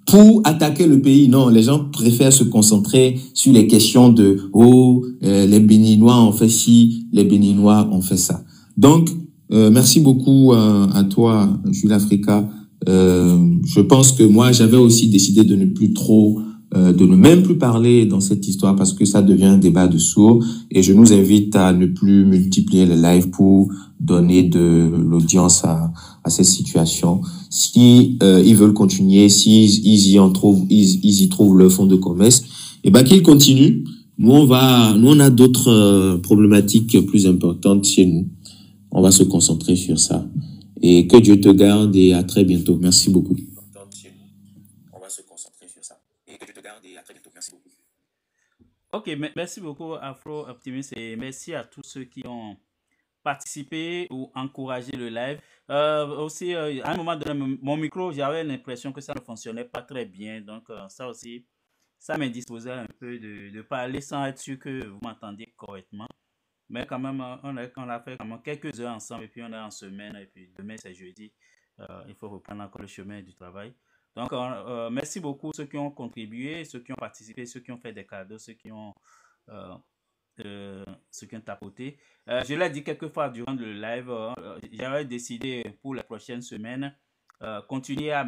pour attaquer le pays, non, les gens préfèrent se concentrer sur les questions de « Oh, les Béninois ont fait ci, les Béninois ont fait ça ». Donc, merci beaucoup à toi, Jules Africa. Je pense que moi, j'avais aussi décidé de ne plus trop, de ne même plus parler dans cette histoire parce que ça devient un débat de sourds. Et je nous invite à ne plus multiplier les lives pour donner de l'audience à cette situation. Si ils veulent continuer, s'ils y trouvent leur fonds de commerce, et ben qu'ils continuent. Nous on a d'autres problématiques plus importantes chez nous. On va se concentrer sur ça. Et que Dieu te garde et à très bientôt. Merci beaucoup. On va se concentrer sur ça. Et que Dieu te garde et à très bientôt. Merci beaucoup. Ok, merci beaucoup Afro Optimist et merci à tous ceux qui ont participé ou encouragé le live. Aussi, à un moment donné, mon micro, j'avais l'impression que ça ne fonctionnait pas très bien. Donc, ça aussi, ça m'indisposait un peu de parler sans être sûr que vous m'entendiez correctement. Mais quand même, on a fait quand même quelques heures ensemble et puis on est en semaine et puis demain c'est jeudi. Il faut reprendre encore le chemin du travail. Donc, merci beaucoup ceux qui ont contribué, ceux qui ont participé, ceux qui ont fait des cadeaux, ceux qui ont tapoté. Je l'ai dit quelques fois durant le live, j'avais décidé pour les prochaines semaines continuer à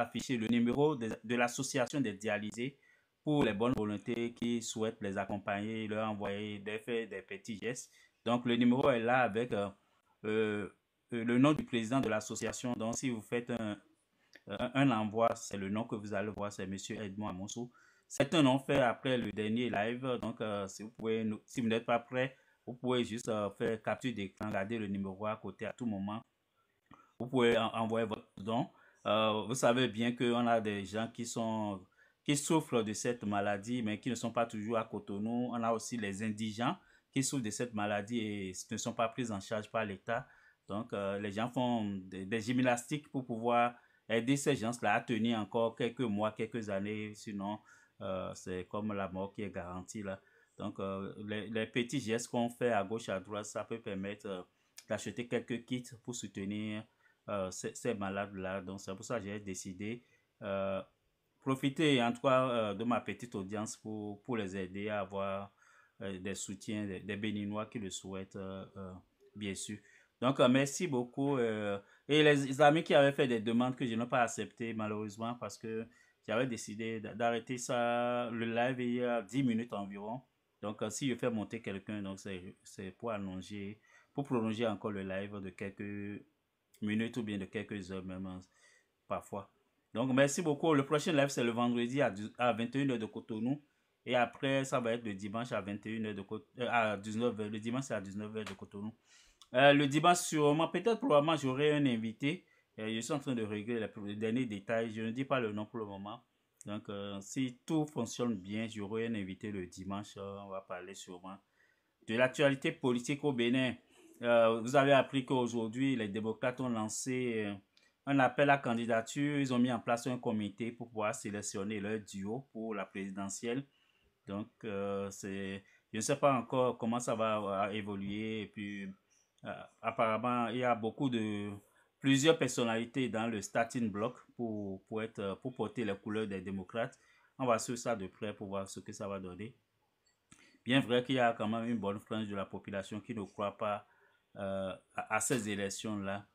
afficher le numéro de l'association des dialysés pour les bonnes volontés qui souhaitent les accompagner, leur envoyer des petits gestes. Donc le numéro est là avec le nom du président de l'association. Donc si vous faites un envoi, c'est le nom que vous allez voir, c'est Monsieur Edmond Amonsou. C'est un nom fait après le dernier live. Donc si vous n'êtes pas prêt, vous pouvez juste faire capture d'écran, regarder le numéro à côté à tout moment. Vous pouvez envoyer votre don. Vous savez bien qu'on a des gens qui souffrent de cette maladie, mais qui ne sont pas toujours à Cotonou. On a aussi les indigents qui souffrent de cette maladie et ne sont pas pris en charge par l'État. Donc, les gens font des gymnastiques pour pouvoir aider ces gens-là à tenir encore quelques mois, quelques années. Sinon, c'est comme la mort qui est garantie là. Donc, les petits gestes qu'on fait à gauche, à droite, ça peut permettre d'acheter quelques kits pour soutenir ces malades-là. Donc, c'est pour ça que j'ai décidé profiter en tout cas de ma petite audience pour les aider à avoir des soutiens des Béninois qui le souhaitent, bien sûr. Donc, merci beaucoup. Et les amis qui avaient fait des demandes que je n'ai pas acceptées, malheureusement, parce que j'avais décidé d'arrêter ça, le live, il y a 10 minutes environ. Donc, si je fais monter quelqu'un, donc c'est pour prolonger encore le live de quelques minutes ou bien de quelques heures même, parfois. Donc, merci beaucoup. Le prochain live, c'est le vendredi à 21h de Cotonou. Et après, ça va être le dimanche à 21h à 19h. Le dimanche, c'est à 19h de Cotonou. Le dimanche, sûrement, probablement, j'aurai un invité. Je suis en train de régler les derniers détails. Je ne dis pas le nom pour le moment. Donc, si tout fonctionne bien, j'aurai un invité le dimanche. On va parler sûrement de l'actualité politique au Bénin. Vous avez appris qu'aujourd'hui, les démocrates ont lancé un appel à candidature. Ils ont mis en place un comité pour pouvoir sélectionner leur duo pour la présidentielle. Donc, je ne sais pas encore comment ça va évoluer. Et puis, apparemment, il y a plusieurs personnalités dans le starting block pour porter les couleurs des démocrates. On va suivre ça de près pour voir ce que ça va donner. Bien vrai qu'il y a quand même une bonne frange de la population qui ne croit pas à ces élections-là.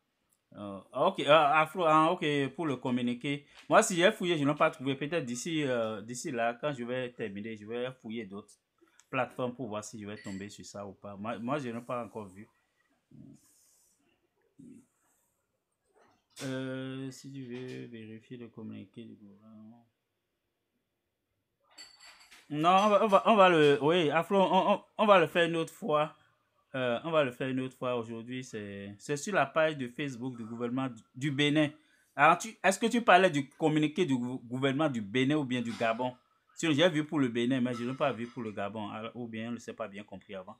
Ok, Afro, ok, pour le communiquer. Moi, si j'ai fouillé, je n'ai pas trouvé. Peut-être d'ici là, quand je vais terminer, je vais fouiller d'autres plateformes pour voir si je vais tomber sur ça ou pas. Moi je n'ai pas encore vu. Si tu veux vérifier le communiqué du gouvernement. Non, on va le. Oui, Afro, on va le faire une autre fois. On va le faire une autre fois. Aujourd'hui, c'est sur la page de Facebook du gouvernement du Bénin. Alors, est-ce que tu parlais du communiqué du gouvernement du Bénin ou bien du Gabon? Si j'ai vu pour le Bénin, mais je n'ai pas vu pour le Gabon. Ou bien, je ne sais pas bien compris avant.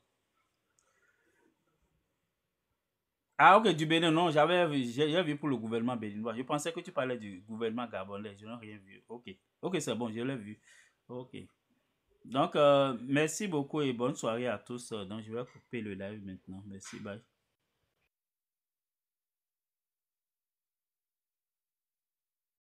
Ah, ok, du Bénin, non, j'ai vu pour le gouvernement béninois. Je pensais que tu parlais du gouvernement gabonais. Je n'ai rien vu. Ok, ok, c'est bon, je l'ai vu. Ok. Donc, merci beaucoup et bonne soirée à tous. Donc, je vais couper le live maintenant. Merci, bye.